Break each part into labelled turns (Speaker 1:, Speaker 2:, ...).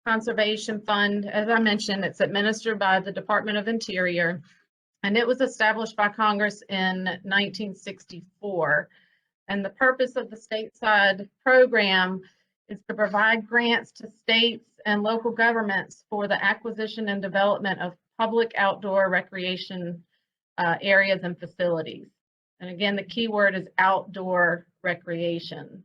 Speaker 1: Conservation Fund. As I mentioned, it's administered by the Department of Interior, and it was established by Congress in 1964. And the purpose of the stateside program is to provide grants to states and local governments for the acquisition and development of public outdoor recreation areas and facilities. And again, the key word is outdoor recreation.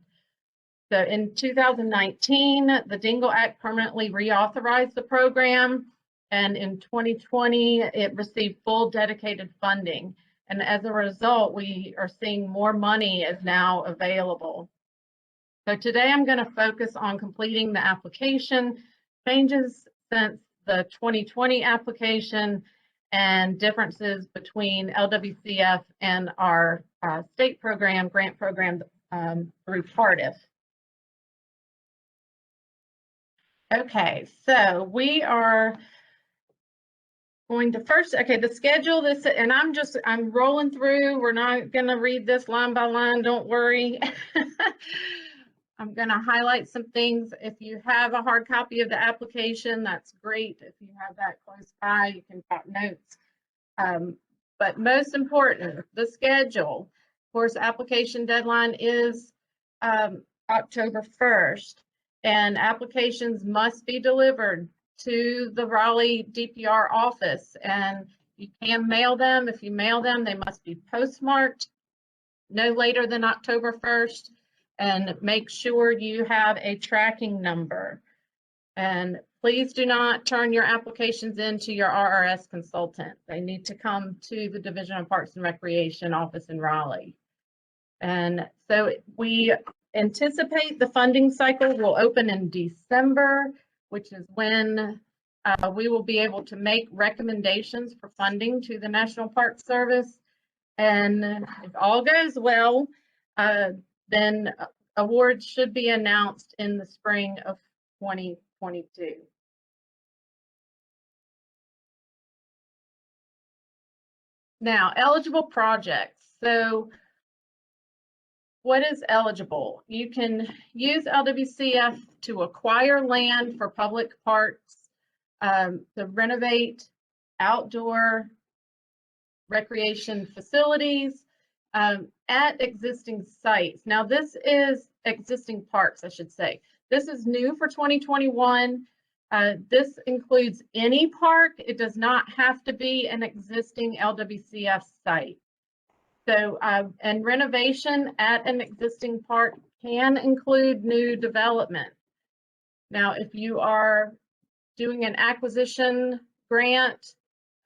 Speaker 1: So in 2019, the Dingell Act permanently reauthorized the program, and in 2020, it received full dedicated funding. And as a result, we are seeing more money is now available. So today I'm going to focus on completing the application, changes since the 2020 application, and differences between LWCF and our state program, grant program through Tardif. Okay, so we are going to first, the schedule this, and I'm rolling through. We're not going to read this line by line, don't worry. I'm going to highlight some things. If you have a hard copy of the application, that's great. If you have that close by, you can jot notes. But most important, the schedule. Of course, application deadline is October 1st, and applications must be delivered to the Raleigh DPR office, and you can mail them. If you mail them, they must be postmarked no later than October 1st, and make sure you have a tracking number. And please do not turn your applications into your RRS consultant. They need to come to the Division of Parks and Recreation office in Raleigh. And so we anticipate the funding cycle will open in December, which is when we will be able to make recommendations for funding to the National Park Service. And if all goes well, then awards should be announced in the spring of 2022. Now, eligible projects. So what is eligible? You can use LWCF to acquire land for public parks, to renovate outdoor recreation facilities at existing sites. Now, this is existing parks, I should say. This is new for 2021. This includes any park. It does not have to be an existing LWCF site. So, and renovation at an existing park can include new development. Now, if you are doing an acquisition grant,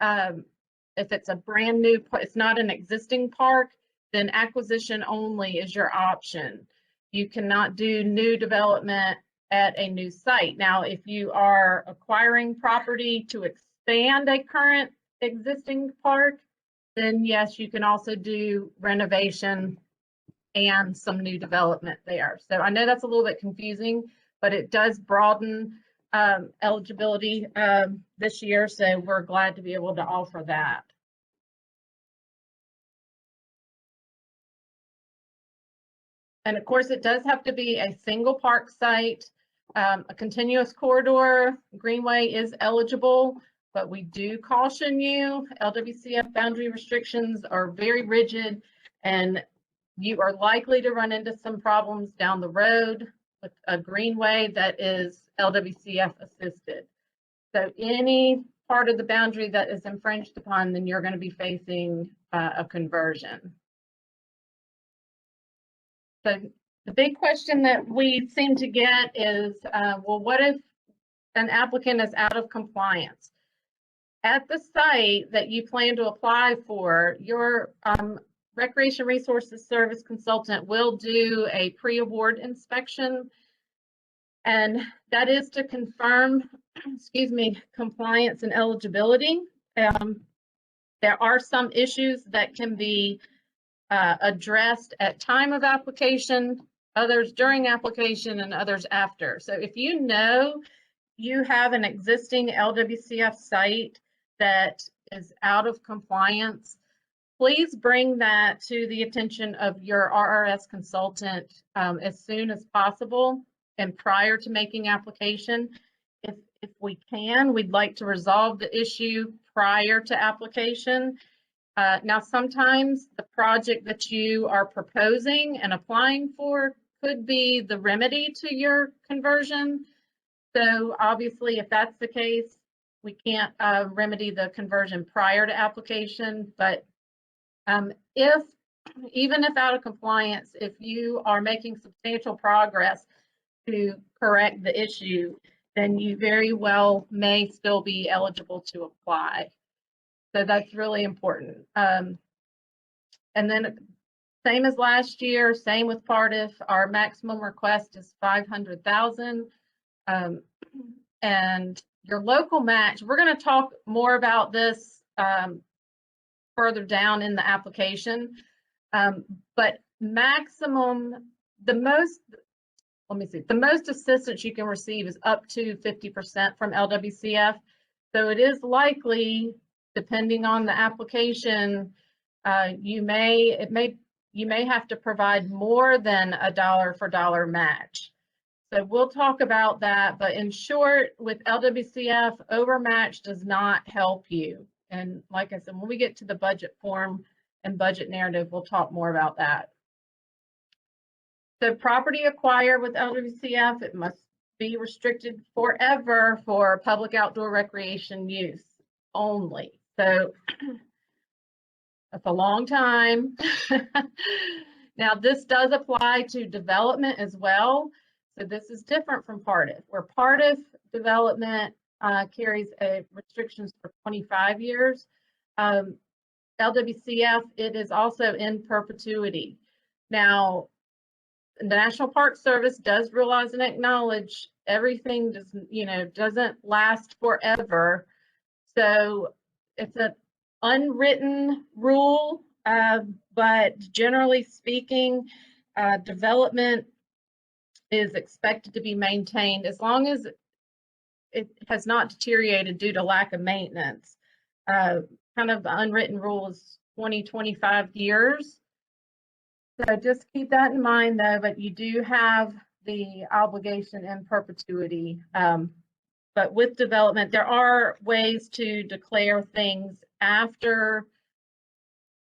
Speaker 1: if it's a brand new, it's not an existing park, then acquisition only is your option. You cannot do new development at a new site. Now, if you are acquiring property to expand a current existing park, then yes, you can also do renovation and some new development there. So I know that's a little bit confusing, but it does broaden eligibility this year, so we're glad to be able to offer that. And of course, it does have to be a single park site. A continuous corridor greenway is eligible, but we do caution you, LWCF boundary restrictions are very rigid, and you are likely to run into some problems down the road with a greenway that is LWCF assisted. So any part of the boundary that is infringed upon, then you're going to be facing a conversion. So the big question that we seem to get is, well, what if an applicant is out of compliance? At the site that you plan to apply for, your Recreation Resources Service consultant will do a pre-award inspection, and that is to confirm, excuse me, compliance and eligibility. There are some issues that can be addressed at time of application, others during application, and others after. So if you know you have an existing LWCF site that is out of compliance, please bring that to the attention of your RRS consultant as soon as possible and prior to making application. if we can, we'd like to resolve the issue prior to application. Now, sometimes the project that you are proposing and applying for could be the remedy to your conversion. So obviously, if that's the case, we can't remedy the conversion prior to application. But even if out of compliance, if you are making substantial progress to correct the issue, then you very well may still be eligible to apply. So that's really important. And then same as last year, same with Part If, our maximum request is 500,000. And your local match, we're going to talk more about this further down in the application. But maximum, the most assistance you can receive is up to 50% from LWCF. So it is likely, depending on the application, you may have to provide more than a dollar for dollar match. So we'll talk about that, but in short, with LWCF, overmatch does not help you. And like I said, when we get to the budget form and budget narrative, we'll talk more about that. So property acquired with LWCF, it must be restricted forever for public outdoor recreation use only. So that's a long time. Now, this does apply to development as well. So this is different from Part If, where Part If development carries restrictions for 25 years. LWCF, it is also in perpetuity. Now, the National Park Service does realize and acknowledge everything doesn't last forever. So it's an unwritten rule, but generally speaking, development is expected to be maintained as long as it has not deteriorated due to lack of maintenance. Kind of the unwritten rule is 20-25 years. So just keep that in mind, though, but you do have the obligation in perpetuity. But with development, there are ways to declare things after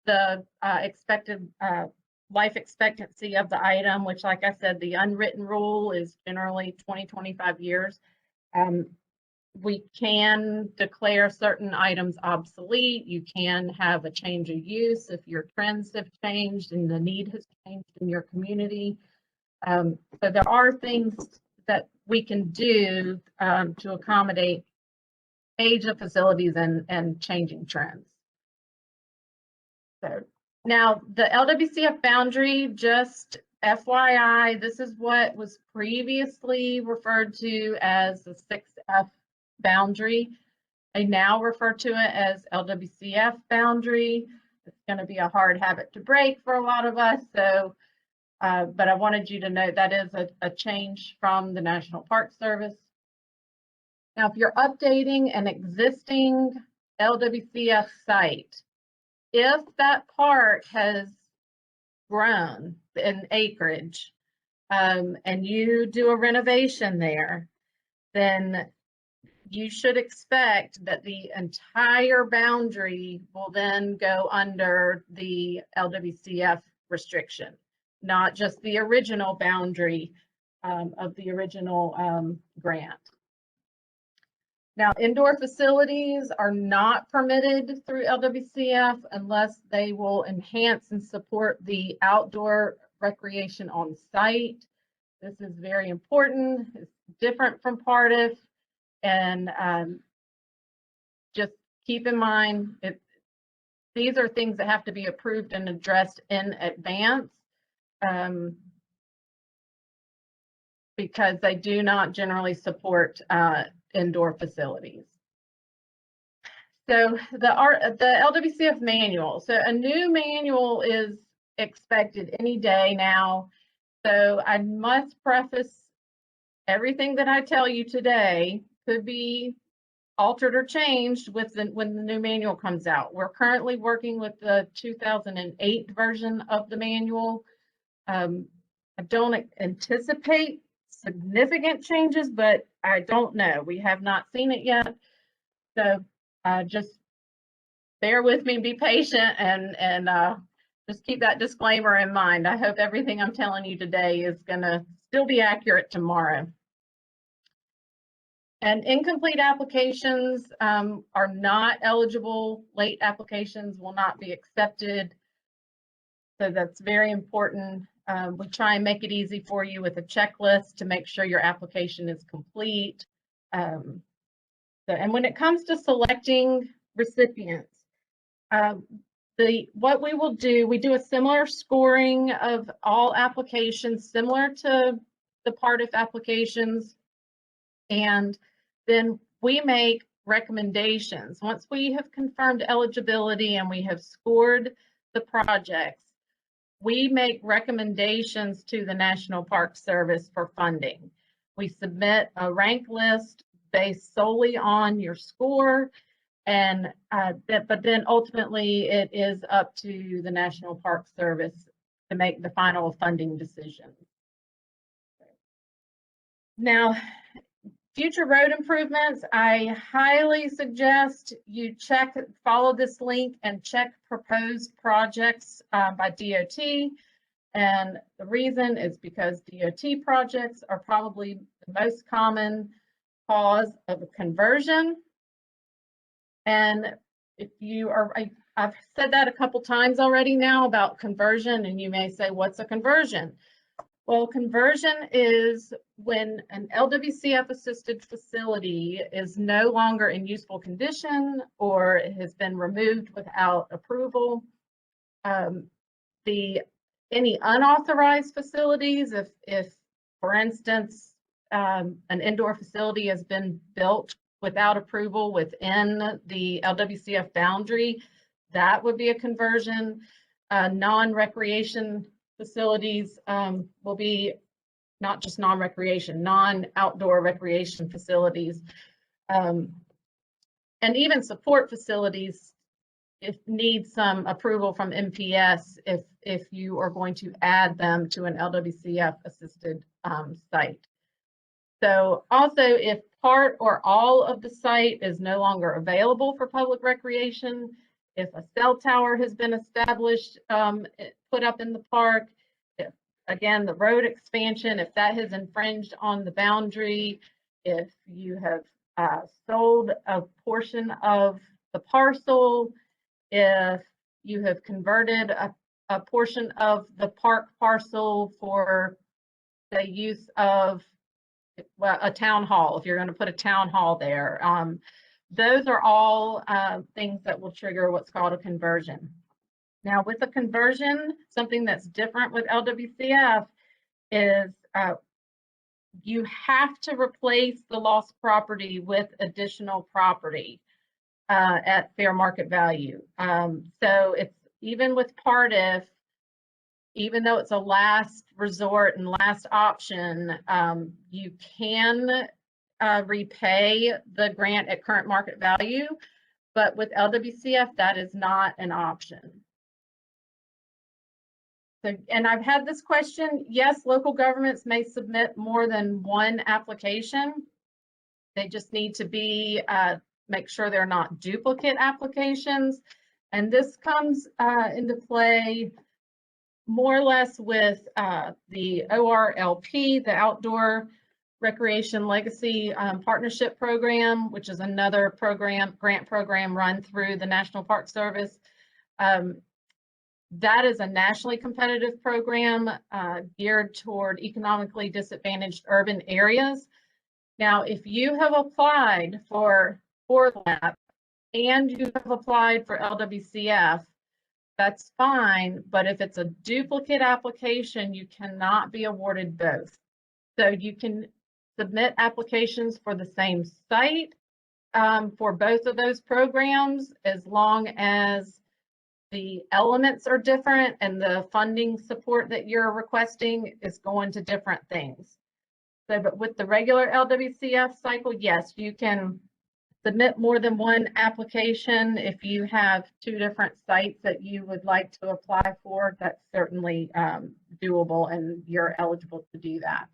Speaker 1: the expected life expectancy of the item, which, like I said, the unwritten rule is generally 20-25 years. We can declare certain items obsolete. You can have a change of use if your trends have changed and the need has changed in your community. So there are things that we can do to accommodate age of facilities and changing trends. So now the LWCF boundary, just FYI, this is what was previously referred to as the 6F boundary. I now refer to it as LWCF boundary. It's going to be a hard habit to break for a lot of us. So, but I wanted you to know that is a change from the National Park Service. Now, if you're updating an existing LWCF site, if that park has grown in acreage and you do a renovation there, then you should expect that the entire boundary will then go under the LWCF restriction, not just the original boundary of the original grant. Now, indoor facilities are not permitted through LWCF unless they will enhance and support the outdoor recreation on site. This is very important. It's different from Part If, and just keep in mind, these are things that have to be approved and addressed in advance because they do not generally support indoor facilities. So the LWCF manual. So a new manual is expected any day now. So I must preface everything that I tell you today could be altered or changed when the new manual comes out. We're currently working with the 2008 version of the manual. I don't anticipate significant changes, but I don't know. We have not seen it yet. So just bear with me, be patient, and just keep that disclaimer in mind. I hope everything I'm telling you today is going to still be accurate tomorrow. And incomplete applications are not eligible. Late applications will not be accepted. So that's very important. We try and make it easy for you with a checklist to make sure your application is complete. And when it comes to selecting recipients, what we will do, we do a similar scoring of all applications, similar to the PARTIF applications, and then we make recommendations. Once we have confirmed eligibility and we have scored the projects, we make recommendations to the National Park Service for funding. We submit a rank list based solely on your score, and but then ultimately it is up to the National Park Service to make the final funding decision. Now, future road improvements, I highly suggest you follow this link and check proposed projects by DOT. And the reason is because DOT projects are probably the most common cause of a conversion. And if you are, I've said that a couple times already now about conversion, and you may say, what's a conversion? Well, conversion is when an LWCF assisted facility is no longer in useful condition or has been removed without approval. Any unauthorized facilities, if for instance, an indoor facility has been built without approval within the LWCF boundary, that would be a conversion. Non-recreation facilities will be not just non-recreation, non-outdoor recreation facilities, and even support facilities need some approval from MPS if you are going to add them to an LWCF assisted site. So also, if part or all of the site is no longer available for public recreation, if a cell tower has been established, put up in the park, if, again, the road expansion, if that has infringed on the boundary, if you have sold a portion of the parcel, if you have converted a portion of the park parcel for the use of a town hall, if you're going to put a town hall there, those are all things that will trigger what's called a conversion. Now, with a conversion, something that's different with LWCF is you have to replace the lost property with additional property at fair market value. So it's even with PARTIF, even though it's a last resort and last option, you can repay the grant at current market value, but with LWCF, that is not an option. So, and I've had this question, yes, local governments may submit more than one application. They just need to be, make sure they're not duplicate applications. And this comes into play more or less with the ORLP, the Outdoor Recreation Legacy Partnership Program, which is another program, grant program run through the National Park Service. That is a nationally competitive program geared toward economically disadvantaged urban areas. Now, if you have applied for LAP and you have applied for LWCF, that's fine, but if it's a duplicate application, you cannot be awarded both. So you can submit applications for the same site for both of those programs, as long as the elements are different and the funding support that you're requesting is going to different things. So, but with the regular LWCF cycle, yes, you can submit more than one application. If you have two different sites that you would like to apply for, that's certainly doable, and you're eligible to do that.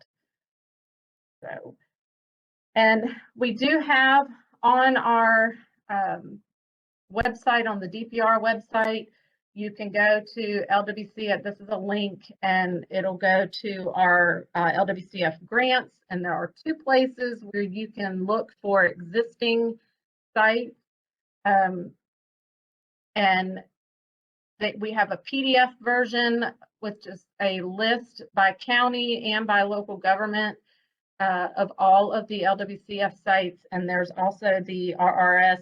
Speaker 1: And we do have on our website, on the DPR website, you can go to LWCF. This is a link, and it'll go to our LWCF grants. And there are 2 places where you can look for existing sites. And we have a PDF version with just a list by county and by local government of all of the LWCF sites. And there's also the RRS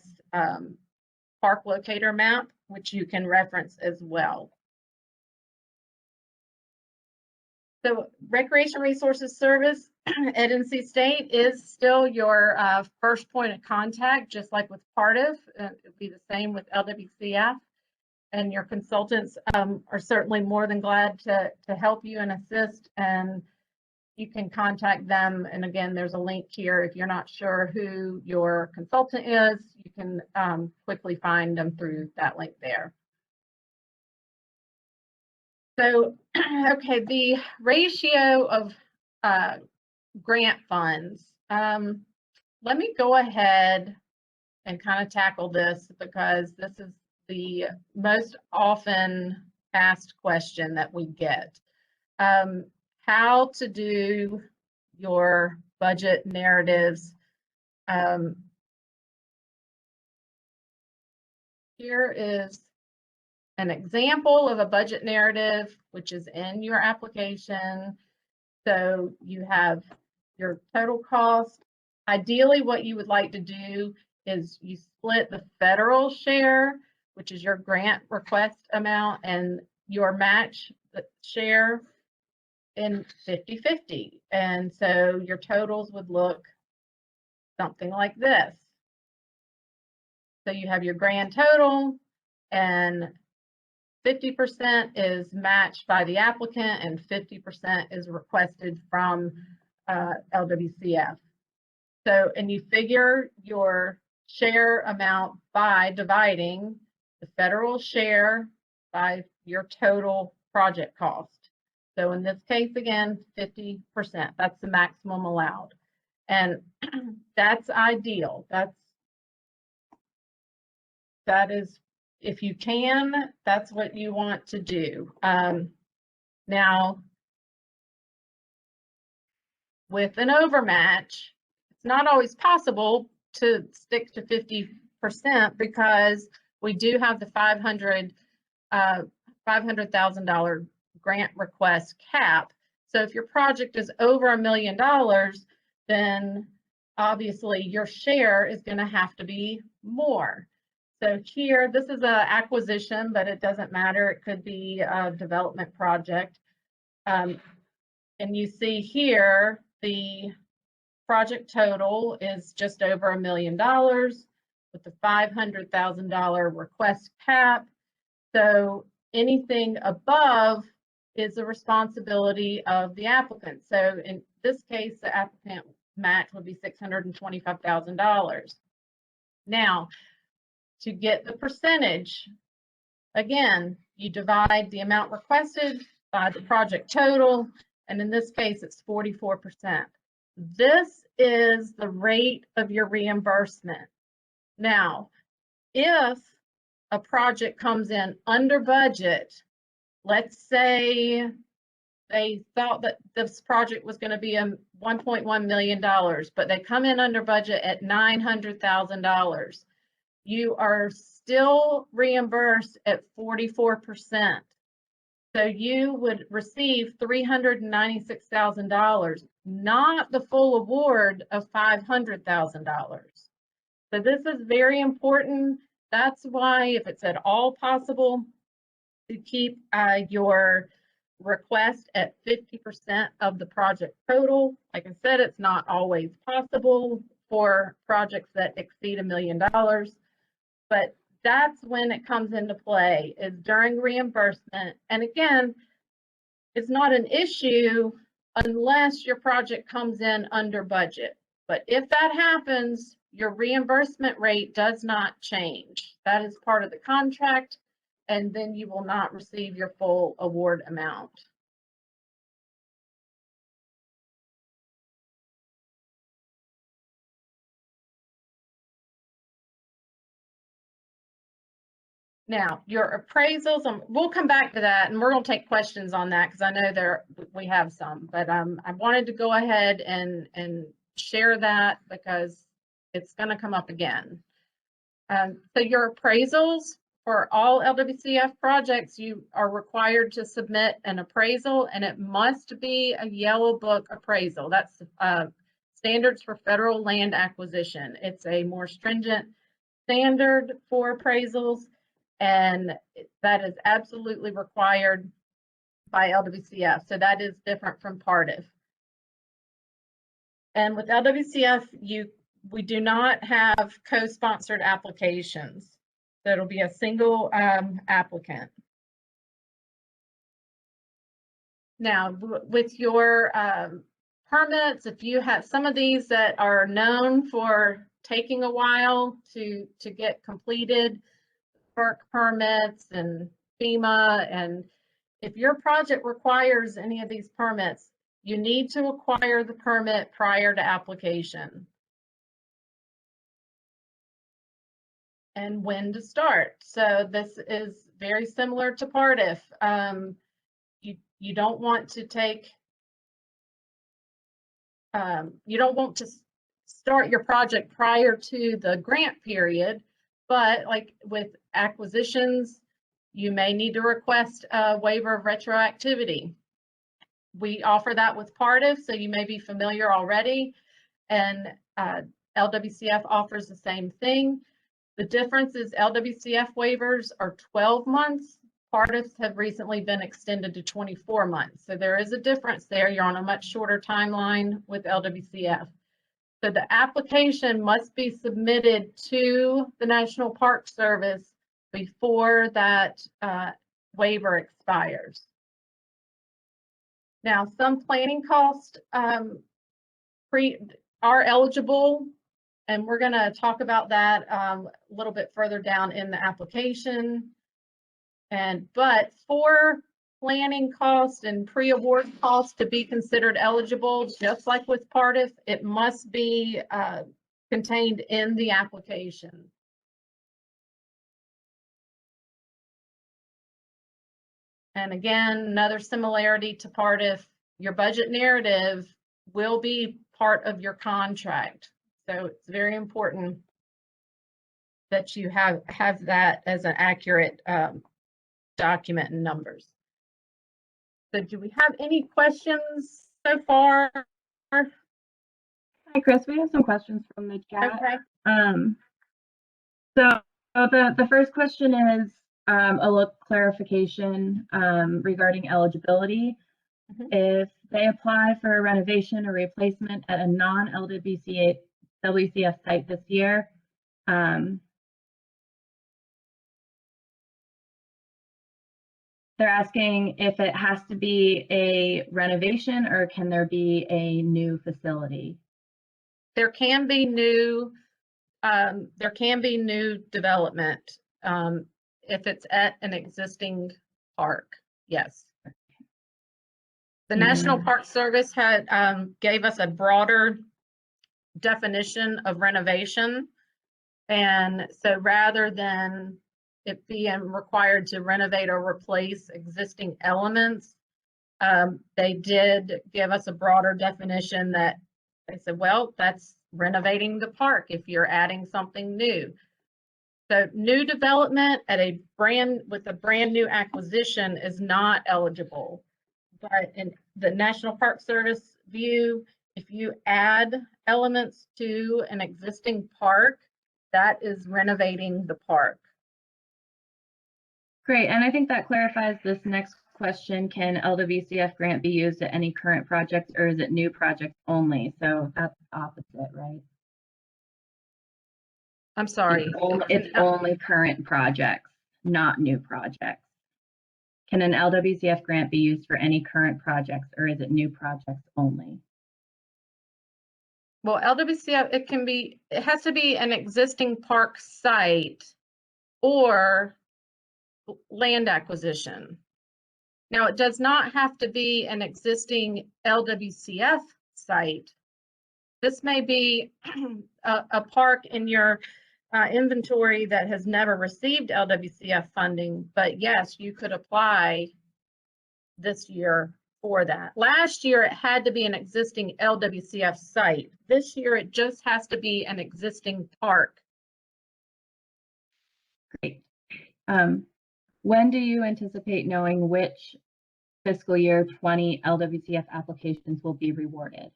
Speaker 1: park locator map, which you can reference as well. So Recreation Resources Service at NC State is still your first point of contact, just like with Partif. It would be the same with LWCF. And your consultants are certainly more than glad to help you and assist, and you can contact them. And again, there's a link here. If you're not sure who your consultant is, you can quickly find them through that link there. So, okay, the ratio of grant funds. Let me go ahead and kind of tackle this, because this is the most often asked question that we get. How to do your budget narratives. Here is an example of a budget narrative, which is in your application. So you have your total cost. Ideally, what you would like to do is you split the federal share, which is your grant request amount, and your match share in 50-50. And so your totals would look something like this. So you have your grand total, and 50% is matched by the applicant and 50% is requested from LWCF. So, and you figure your share amount by dividing the federal share by your total project cost. So in this case, again, 50%, that's the maximum allowed. And that's ideal. That is, if you can, that's what you want to do. Now, with an overmatch, it's not always possible to stick to 50% because we do have the $500,000 grant request cap. So if your project is over $1 million, then obviously your share is going to have to be more. So here, this is an acquisition, but it doesn't matter. It could be a development project. And you see here, the project total is just over $1 million with the $500,000 request cap. So anything above is the responsibility of the applicant. So in this case, the applicant match would be $625,000. Now, to get the percentage, again, you divide the amount requested by the project total, and in this case, it's 44%. This is the rate of your reimbursement. Now, if a project comes in under budget, let's say they thought that this project was going to be $1.1 million, but they come in under budget at $900,000. You are still reimbursed at 44%. So you would receive $396,000, not the full award of $500,000. So this is very important. That's why, if it's at all possible, to keep your request at 50% of the project total. Like I said, it's not always possible for projects that exceed $1 million. But that's when it comes into play, is during reimbursement. And again, it's not an issue unless your project comes in under budget. But if that happens, your reimbursement rate does not change. That is part of the contract, and then you will not receive your full award amount. Now, your appraisals, we'll come back to that, and we're going to take questions on that because I know we have some. But I wanted to go ahead and share that because it's going to come up again. So your appraisals for all LWCF projects, you are required to submit an appraisal, and it must be a yellow book appraisal. That's standards for federal land acquisition. It's a more stringent standard for appraisals, and that is absolutely required by LWCF. So that is different from PARTIF. And with LWCF, we do not have co-sponsored applications. So it'll be a single applicant. Now, with your permits, if you have some of these that are known for taking a while to get completed, work permits and FEMA, and if your project requires any of these permits, you need to acquire the permit prior to application. And when to start. So this is very similar to PARTIF. You don't want to take, you don't want to start your project prior to the grant period, but like with acquisitions, you may need to request a waiver of retroactivity. We offer that with PARTIF, so you may be familiar already, and LWCF offers the same thing. The difference is LWCF waivers are 12 months. PARTIFs have recently been extended to 24 months. So there is a difference there. You're on a much shorter timeline with LWCF. So the application must be submitted to the National Park Service before that waiver expires. Now, some planning costs are eligible, and we're going to talk about that a little bit further down in the application. But for planning costs and pre-award costs to be considered eligible, just like with PARTIF, it must be contained in the application. And again, another similarity to PARTIF, your budget narrative will be part of your contract. So it's very important that you have that as an accurate document and numbers. So do we have any questions so far?
Speaker 2: Hi, Chris. We have some questions from the chat.
Speaker 1: Okay.
Speaker 2: So the first question is a little clarification regarding eligibility. Mm-hmm. If they apply for a renovation or replacement at a non-LWCF site this year, they're asking if it has to be a renovation or can there be a new facility?
Speaker 1: There can be new development if it's at an existing park. Yes. The National Park Service had gave us a broader definition of renovation, and so rather than it being required to renovate or replace existing elements, they did give us a broader definition that they said, well, that's renovating the park if you're adding something new. So new development with a brand new acquisition is not eligible. But in the National Park Service view, if you add elements to an existing park, that is renovating the park.
Speaker 2: Great, and I think that clarifies this next question. Can LWCF grant be used at any current projects, or is it new projects only? So that's opposite, right?
Speaker 1: I'm sorry.
Speaker 2: It's only current projects, not new projects. Can an LWCF grant be used for any current projects, or is it new projects only?
Speaker 1: Well, LWCF, it has to be an existing park site or land acquisition. Now, it does not have to be an existing LWCF site. This may be a park in your inventory that has never received LWCF funding, but yes, you could apply this year for that. Last year, it had to be an existing LWCF site. This year, it just has to be an existing park.
Speaker 2: Great. When do you anticipate knowing which fiscal year 20 LWCF applications will be rewarded?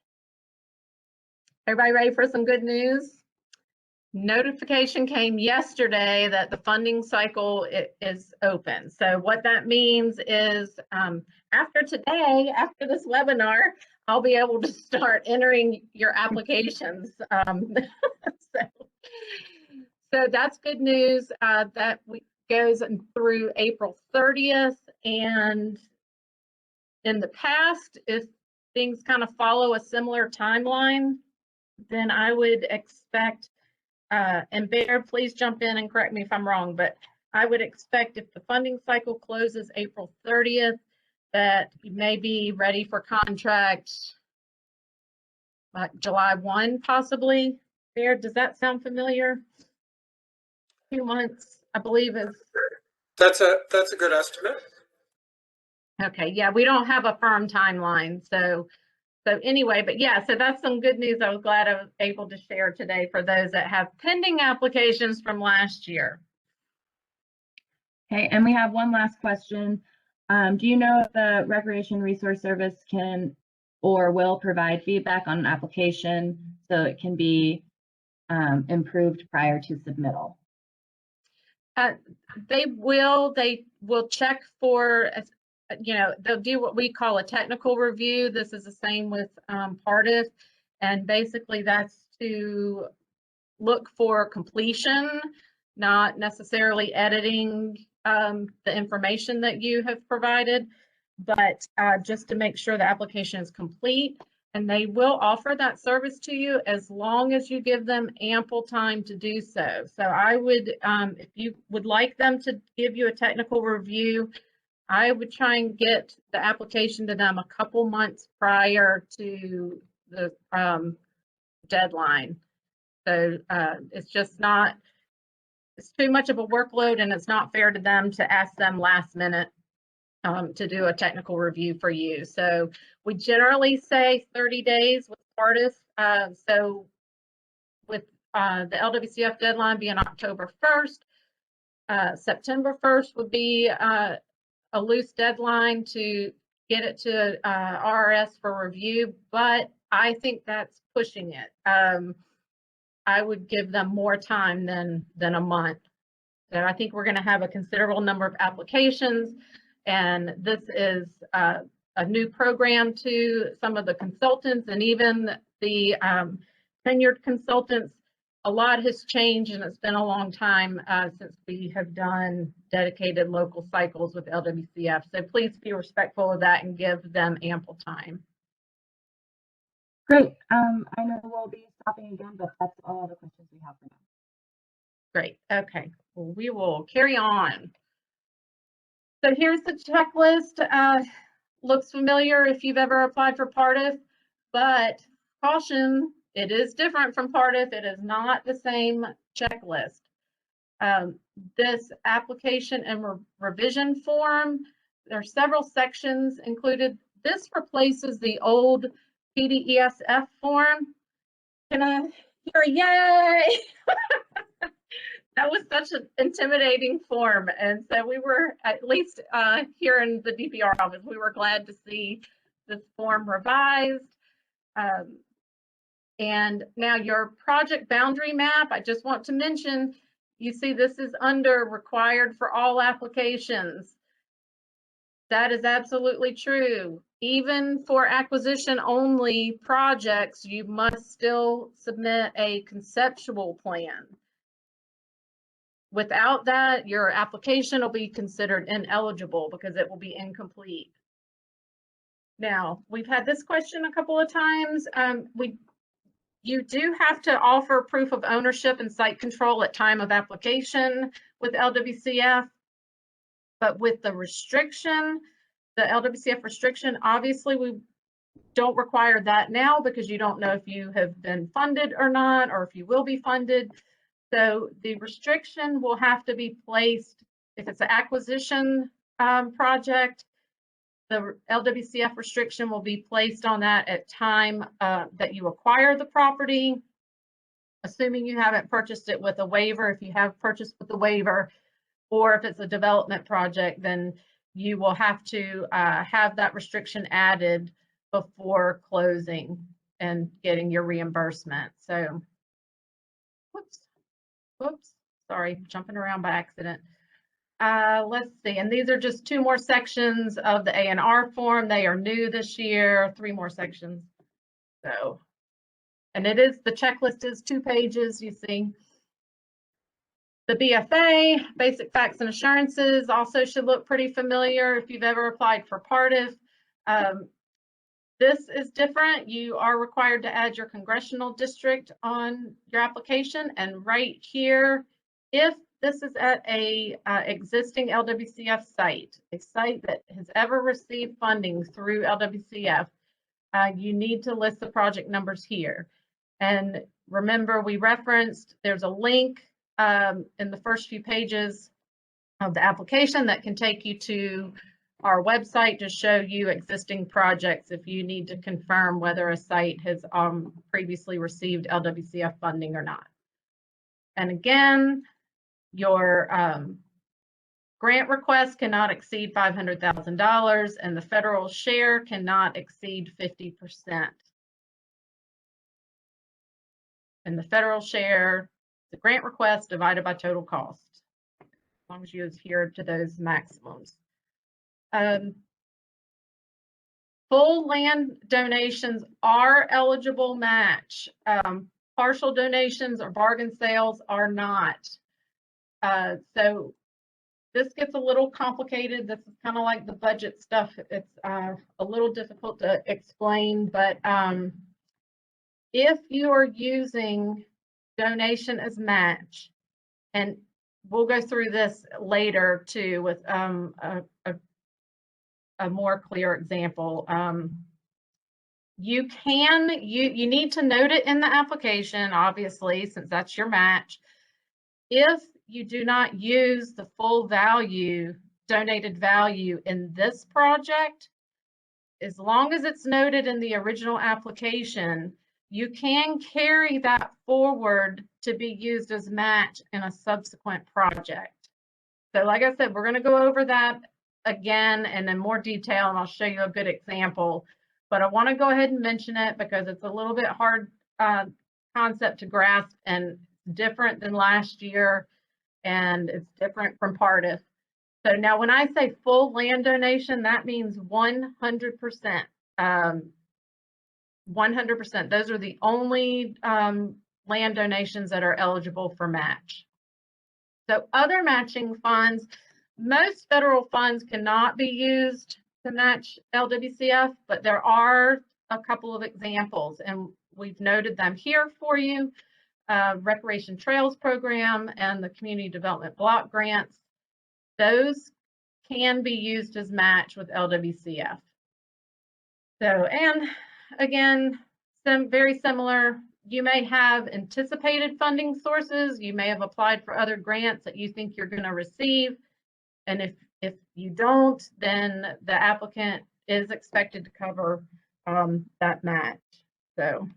Speaker 1: Everybody ready for some good news? Notification came yesterday that the funding cycle is open. So what that means is after today, after this webinar, I'll be able to start entering your applications. So that's good news. That goes through April 30th. And in the past, if things kind of follow a similar timeline, then I would expect, and Bear, please jump in and correct me if I'm wrong, but I would expect if the funding cycle closes April 30th, that you may be ready for contract like July 1, possibly. Bear, does that sound familiar? 2 months, I believe is.
Speaker 3: That's a good estimate.
Speaker 1: Okay, yeah, we don't have a firm timeline, so anyway, but yeah, so that's some good news I was glad I was able to share today for those that have pending applications from last year.
Speaker 2: Okay, and we have one last question. Do you know if the Recreation Resource Service can or will provide feedback on an application so it can be improved prior to submittal?
Speaker 1: They will check for, they'll do what we call a technical review. This is the same with PARTIF, and basically that's to look for completion, not necessarily editing the information that you have provided, but just to make sure the application is complete. And they will offer that service to you as long as you give them ample time to do so. So I would, if you would like them to give you a technical review, I would try and get the application to them a couple months prior to the deadline. So it's just not, it's too much of a workload, and it's not fair to them to ask them last minute to do a technical review for you. So we generally say 30 days with PARTIF. So with the LWCF deadline being October 1st, September 1st would be a loose deadline to get it to RRS for review, but I think that's pushing it. I would give them more time than a month. So I think we're going to have a considerable number of applications, and this is a new program to some of the consultants and even the tenured consultants. A lot has changed, and it's been a long time since we have done dedicated local cycles with LWCF. So please be respectful of that and give them ample time.
Speaker 2: Great. I know we'll be stopping again, but that's all the questions we have for now.
Speaker 1: Great. Okay. Well, we will carry on. So here's the checklist. Looks familiar if you've ever applied for PARTIF, but caution, it is different from PARTIF. It is not the same checklist. This application and revision form, there are several sections included. This replaces the old PDESF form. Can I hear a yay? That was such an intimidating form. And so we were, at least here in the DPR office, we were glad to see this form revised. And now your project boundary map, I just want to mention, you see this is under required for all applications. That is absolutely true. Even for acquisition only projects, you must still submit a conceptual plan. Without that, your application will be considered ineligible because it will be incomplete. Now, we've had this question a couple of times. You do have to offer proof of ownership and site control at time of application with LWCF, but with the restriction, the LWCF restriction, obviously we don't require that now because you don't know if you have been funded or not, or if you will be funded. So the restriction will have to be placed, if it's an acquisition project, the LWCF restriction will be placed on that at time that you acquire the property, assuming you haven't purchased it with a waiver. If you have purchased with a waiver, or if it's a development project, then you will have to have that restriction added before closing and getting your reimbursement. So, whoops, sorry, jumping around by accident. Let's see, and these are just 2 more sections of the A&R form. They are new this year, 3 more sections. So, and it is, the checklist is 2 pages, you see. The BFA, basic facts and assurances, also should look pretty familiar if you've ever applied for PARTIF. This is different. You are required to add your congressional district on your application, and right here, if this is at a existing LWCF site, a site that has ever received funding through LWCF, you need to list the project numbers here. And remember, we referenced, there's a link in the first few pages of the application that can take you to our website to show you existing projects if you need to confirm whether a site has previously received LWCF funding or not. And again, your grant request cannot exceed $500,000 and the federal share cannot exceed 50%. And the federal share, the grant request divided by total cost, as long as you adhere to those maximums. Full land donations are eligible match. Partial donations or bargain sales are not. So this gets a little complicated. This is kind of like the budget stuff. It's a little difficult to explain, but if you are using donation as match, and we'll go through this later too with a more clear example. You need to note it in the application, obviously, since that's your match. If you do not use the full value, donated value in this project, as long as it's noted in the original application, you can carry that forward to be used as match in a subsequent project. So like I said, we're going to go over that again and in more detail, and I'll show you a good example. But I want to go ahead and mention it because it's a little bit hard concept to grasp and different than last year, and it's different from PARTIF. So now when I say full land donation, that means 100%. 100%. Those are the only land donations that are eligible for match. So other matching funds, most federal funds cannot be used to match LWCF, but there are a couple of examples, and we've noted them here for you. Recreation Trails Program and the Community Development Block Grants, those can be used as match with LWCF. So, and again, very similar. You may have anticipated funding sources. You may have applied for other grants that you think you're going to receive. And if you don't, then the applicant is expected to cover that match. So,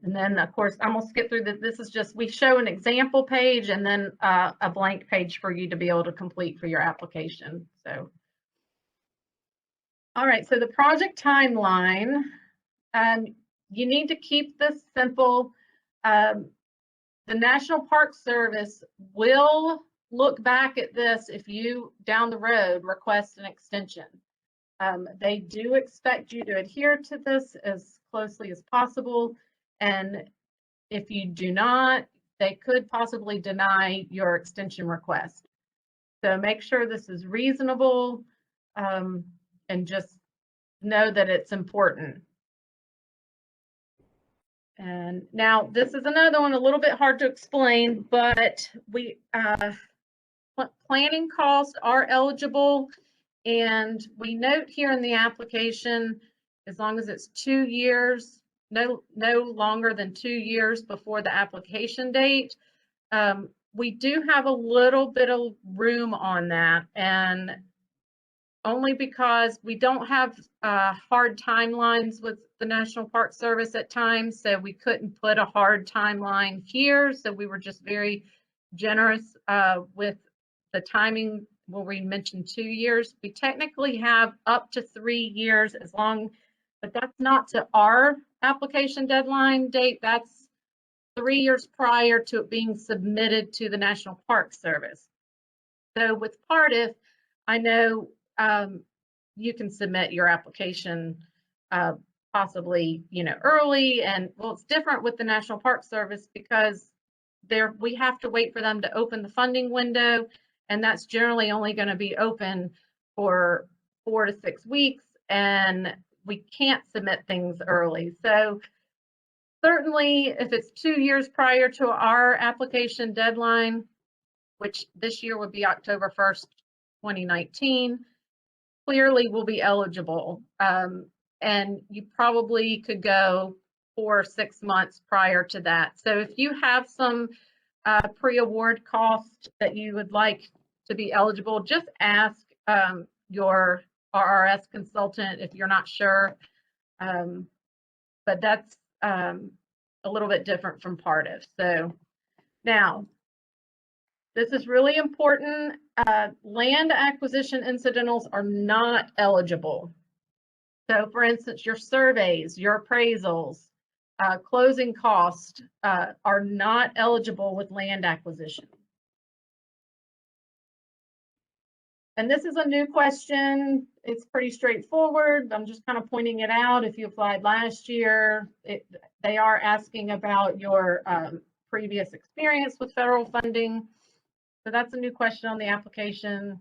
Speaker 1: and then of course, I'm gonna skip through this. This is just, we show an example page and then a blank page for you to be able to complete for your application. So, all right, so the project timeline, you need to keep this simple. The National Park Service will look back at this if you down the road request an extension. They do expect you to adhere to this as closely as possible, and if you do not, they could possibly deny your extension request. So make sure this is reasonable, and just know that it's important. And now this is another one a little bit hard to explain, but planning costs are eligible, and we note here in the application, as long as it's 2 years no longer than 2 years before the application date. We do have a little bit of room on that, and only because we don't have hard timelines with the National Park Service at times, so we couldn't put a hard timeline here. So we were just very generous with the timing where we mentioned 2 years. We technically have up to 3 years as long, but that's not to our application deadline date. That's 3 years prior to it being submitted to the National Park Service. So with Partif, I know you can submit your application possibly, early, and well, it's different with the National Park Service because we have to wait for them to open the funding window, and that's generally only going to be open for 4 to 6 weeks, and we can't submit things early. So certainly if it's 2 years prior to our application deadline, which this year would be October 1st, 2019, clearly will be eligible. And you probably could go 4 or 6 months prior to that. So if you have some pre-award cost that you would like to be eligible, just ask your RRS consultant if you're not sure. But that's a little bit different from Partif. So now, this is really important. Land acquisition incidentals are not eligible. So for instance, your surveys, your appraisals, closing costs are not eligible with land acquisition. And this is a new question. It's pretty straightforward. I'm just kind of pointing it out. If you applied last year, they are asking about your previous experience with federal funding. So that's a new question on the application.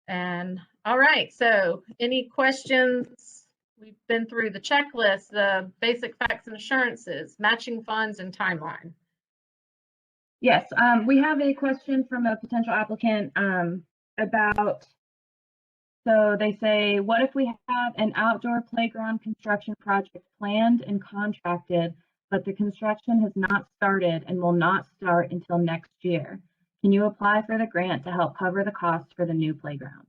Speaker 1: And all right, so any questions? We've been through the checklist, the basic facts and assurances, matching funds, and timeline.
Speaker 2: Yes, we have a question from a potential applicant about, so they say, what if we have an outdoor playground construction project planned and contracted, but the construction has not started and will not start until next year? Can you apply for the grant to help cover the cost for the new playground?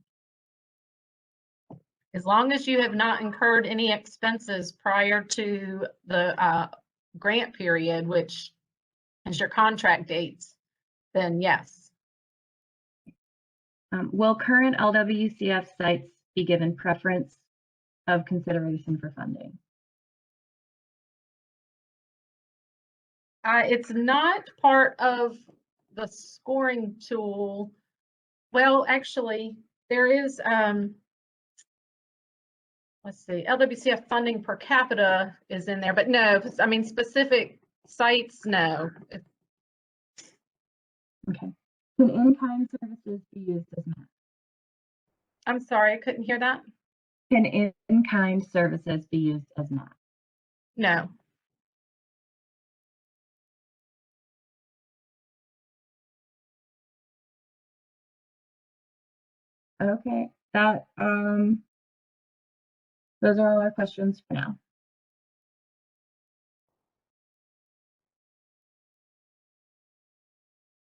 Speaker 1: As long as you have not incurred any expenses prior to the grant period, which is your contract dates, then yes.
Speaker 2: Will current LWCF sites be given preference of consideration for funding?
Speaker 1: It's not part of the scoring tool. Well, actually, there is, let's see, LWCF funding per capita is in there, but no, I mean, specific sites, no.
Speaker 2: Okay. Can in-kind services be used as match?
Speaker 1: I'm sorry, I couldn't hear that.
Speaker 2: Can in-kind services be used as match?
Speaker 1: No.
Speaker 2: Okay, that those are all our questions for now.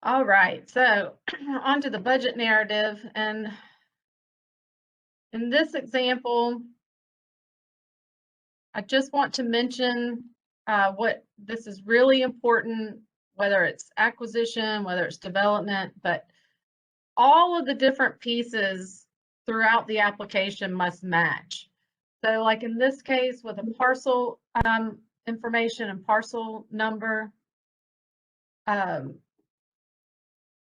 Speaker 1: All right, so on to the budget narrative. And in this example, I just want to mention what this is really important, whether it's acquisition, whether it's development, but all of the different pieces throughout the application must match. So like in this case with a parcel information and parcel number,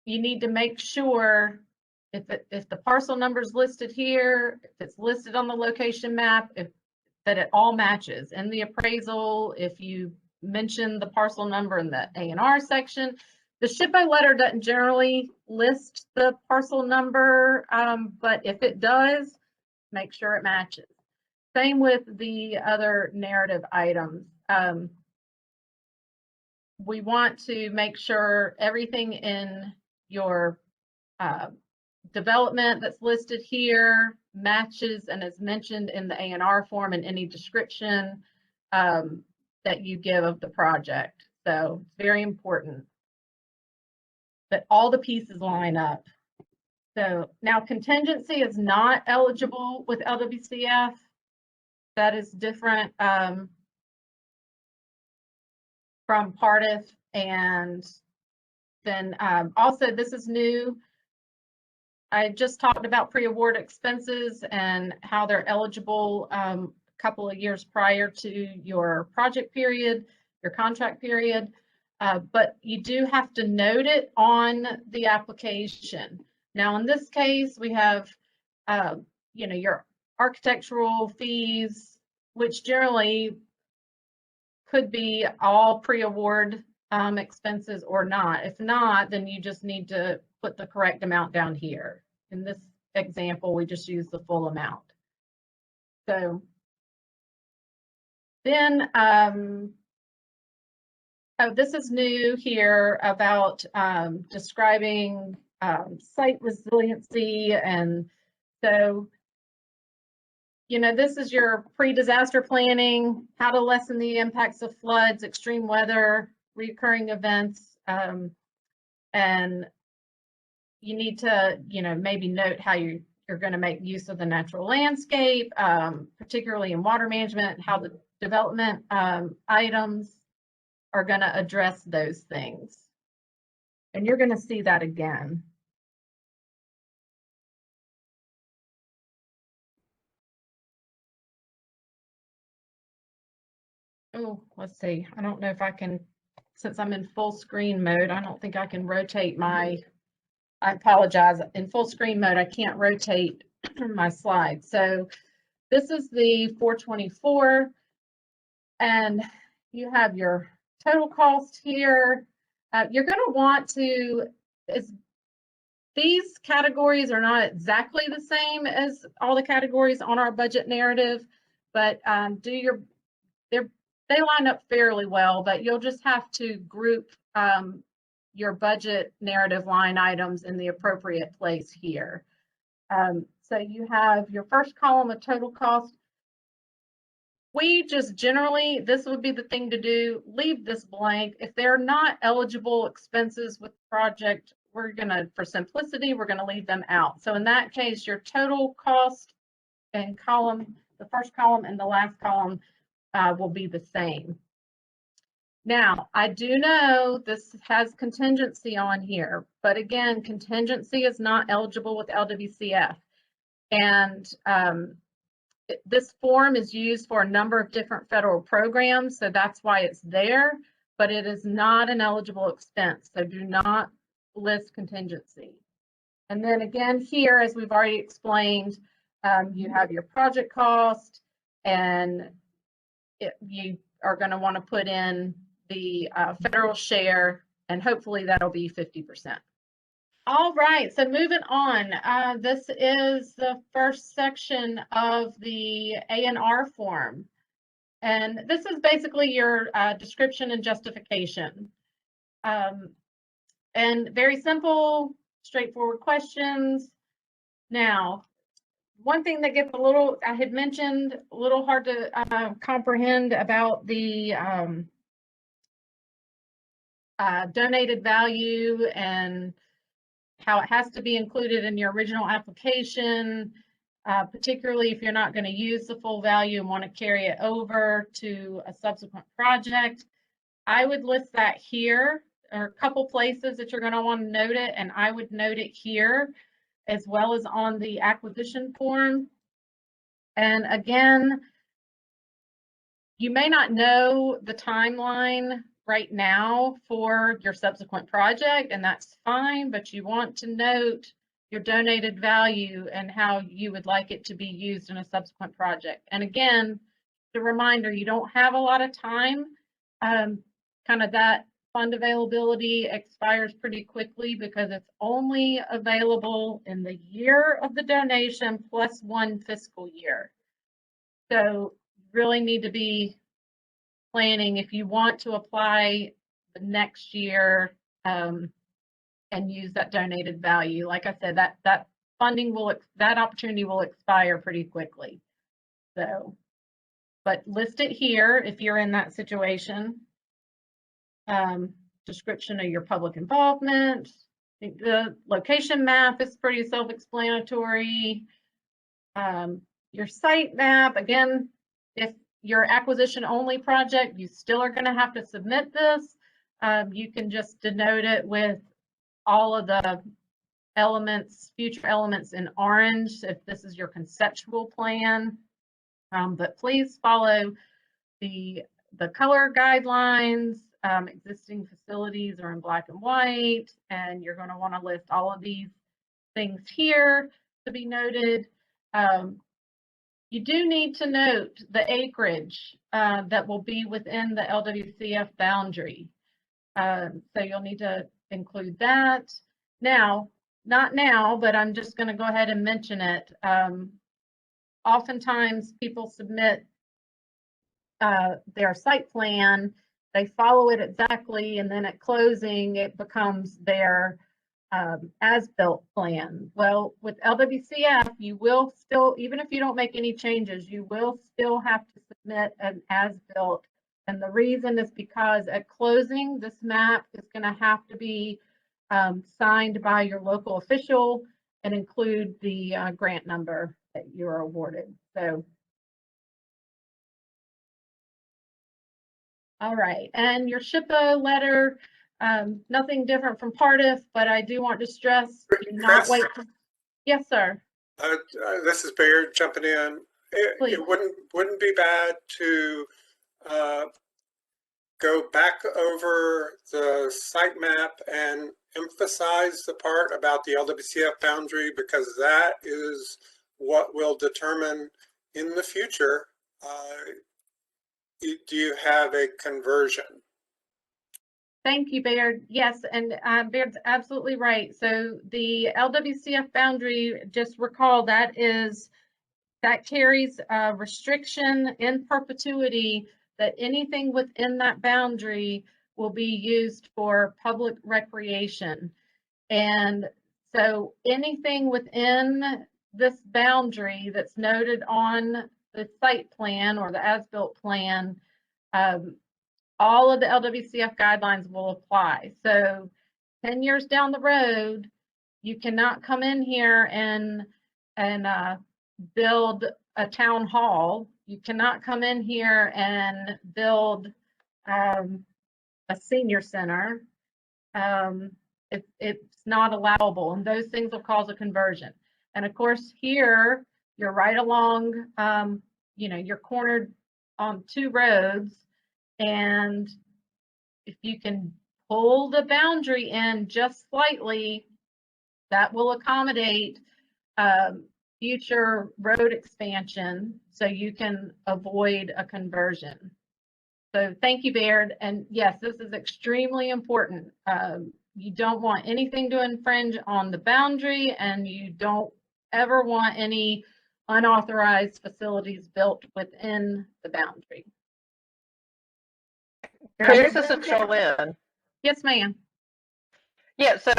Speaker 1: you need to make sure if the parcel number is listed here, if it's listed on the location map, that it all matches. In the appraisal, if you mention the parcel number in the A&R section, the SHPO letter doesn't generally list the parcel number, but if it does, make sure it matches. Same with the other narrative items. We want to make sure everything in your development that's listed here matches and is mentioned in the A&R form and any description, that that you give of the project. So it's very important that all the pieces line up. So now contingency is not eligible with LWCF. That is different from PARTIF. And then also this is new. I just talked about pre-award expenses and how they're eligible a couple of years prior to your project period, your contract period. But you do have to note it on the application. Now, in this case, we have, your architectural fees, which generally could be all pre-award expenses or not. If not, then you just need to put the correct amount down here. In this example, we just use the full amount. So then, this is new here about describing site resiliency. And so, this is your pre-disaster planning, how to lessen the impacts of floods, extreme weather, recurring events. And you need to, maybe note how you're going to make use of the natural landscape, particularly in water management, how the development items are going to address those things. And you're going to see that again. Oh, let's see. I don't know if I can, since I'm in full screen mode, I don't think I can rotate I apologize. In full screen mode, I can't rotate my slides. So this is the 424, and you have your total cost here. You're going to want to, these categories are not exactly the same as all the categories on our budget narrative, but they line up fairly well, but you'll just have to group your budget narrative line items in the appropriate place here. So you have your first column of total cost. We just generally, this would be the thing to do, leave this blank. If they're not eligible expenses with the project, we're gonna, for simplicity, we're gonna leave them out. So in that case, your total cost and column, the first column and the last column will be the same. Now, I do know this has contingency on here, but again, contingency is not eligible with LWCF. And this form is used for a number of different federal programs, so that's why it's there, but it is not an eligible expense, so do not list contingency. And then again here, as we've already explained, you have your project cost, and you are going to want to put in the federal share, and hopefully that'll be 50%. All right, so moving on, this is the first section of the A&R form. And this is basically your description and justification. And very simple, straightforward questions. Now, one thing that gets a little, I had mentioned, a little hard to comprehend about the donated value and how it has to be included in your original application, particularly if you're not going to use the full value and want to carry it over to a subsequent project. I would list that here. There are a couple places that you're going to want to note it, and I would note it here as well as on the acquisition form. And again, you may not know the timeline right now for your subsequent project, and that's fine, but you want to note your donated value and how you would like it to be used in a subsequent project. And again, the reminder, you don't have a lot of time. Kind of that fund availability expires pretty quickly because it's only available in the year of the donation plus one fiscal year. So you really need to be planning if you want to apply the next year and use that donated value. Like I said, that funding will, that opportunity will expire pretty quickly. So but list it here if you're in that situation. Description of your public involvement. I think the location map is pretty self-explanatory. Your site map, again, if your acquisition only project, you still are going to have to submit this. You can just denote it with all of the elements, future elements in orange, if this is your conceptual plan. But please follow the color guidelines. Existing facilities are in black and white, and you're going to want to list all of these things here to be noted. You do need to note the acreage that will be within the LWCF boundary. So you'll need to include that. Now, not now, but I'm just going to go ahead and mention it. Oftentimes people submit their site plan, they follow it exactly, and then at closing it becomes their as-built plan. Well, with LWCF, you will still, even if you don't make any changes, you will still have to submit an as-built. And the reason is because at closing, this map is going to have to be signed by your local official and include the grant number that you're awarded. So, all right, and your SHPA letter, nothing different from Partif, but I do want to stress, do not wait. Yes, sir.
Speaker 3: This is Baird jumping in. It wouldn't be bad to go back over the site map and emphasize the part about the LWCF boundary, because that is what will determine in the future. Do you have a conversion?
Speaker 1: Thank you, Baird. Yes, and Baird's absolutely right. So the LWCF boundary, just recall that carries a restriction in perpetuity that anything within that boundary will be used for public recreation. And so anything within this boundary that's noted on the site plan or the as-built plan, all of the LWCF guidelines will apply. So 10 years down the road, you cannot come in here and build a town hall. You cannot come in here and build a senior center. It's not allowable, and those things will cause a conversion. And of course, here you're right along, you're cornered on two roads, and if you can pull the boundary in just slightly, that will accommodate future road expansion, so you can avoid a conversion. So thank you, Baird. And yes, this is extremely important. You don't want anything to infringe on the boundary, and you don't ever want any unauthorized facilities built within the boundary.
Speaker 4: Chris, this is Jolene.
Speaker 1: Yes, ma'am.
Speaker 4: Yeah, so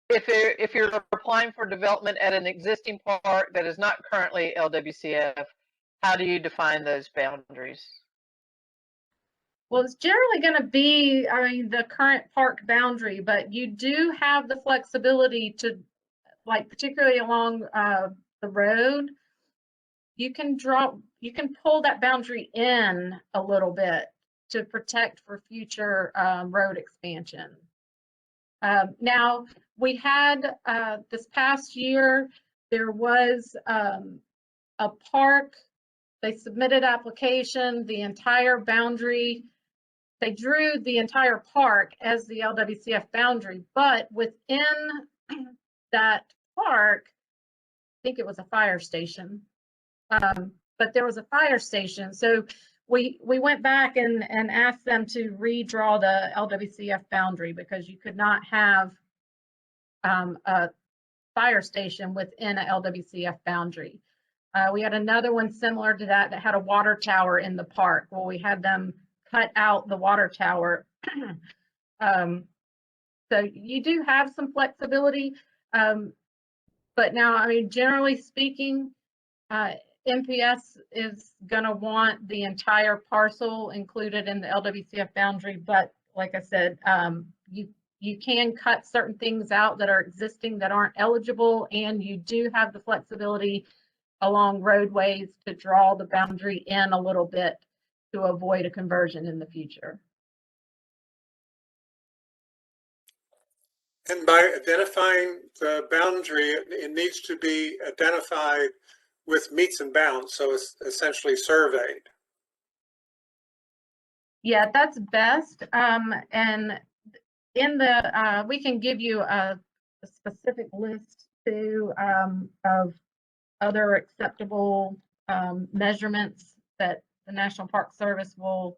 Speaker 4: if you're applying for development at an existing park that is not currently LWCF, how do you define those boundaries?
Speaker 1: Well, it's generally going to be, the current park boundary, but you do have the flexibility to, like, particularly along the road, you can pull that boundary in a little bit to protect for future road expansion. Now, we had this past year, there was a park, they submitted application, the entire boundary, they drew the entire park as the LWCF boundary, but within that park, I think it was a fire station, but there was a fire station. So we went back and asked them to redraw the LWCF boundary, because you could not have a fire station within a LWCF boundary. We had another one similar to that had a water tower in the park. Well, we had them cut out the water tower. So you do have some flexibility, but now, generally speaking, MPS is gonna want the entire parcel included in the LWCF boundary, but like I said, you can cut certain things out that are existing that aren't eligible, and you do have the flexibility along roadways to draw the boundary in a little bit to avoid a conversion in the future.
Speaker 3: And by identifying the boundary, it needs to be identified with meets and bounds, so it's essentially surveyed.
Speaker 1: Yeah, that's best. And in the, we can give you a specific list too of other acceptable measurements that the National Park Service will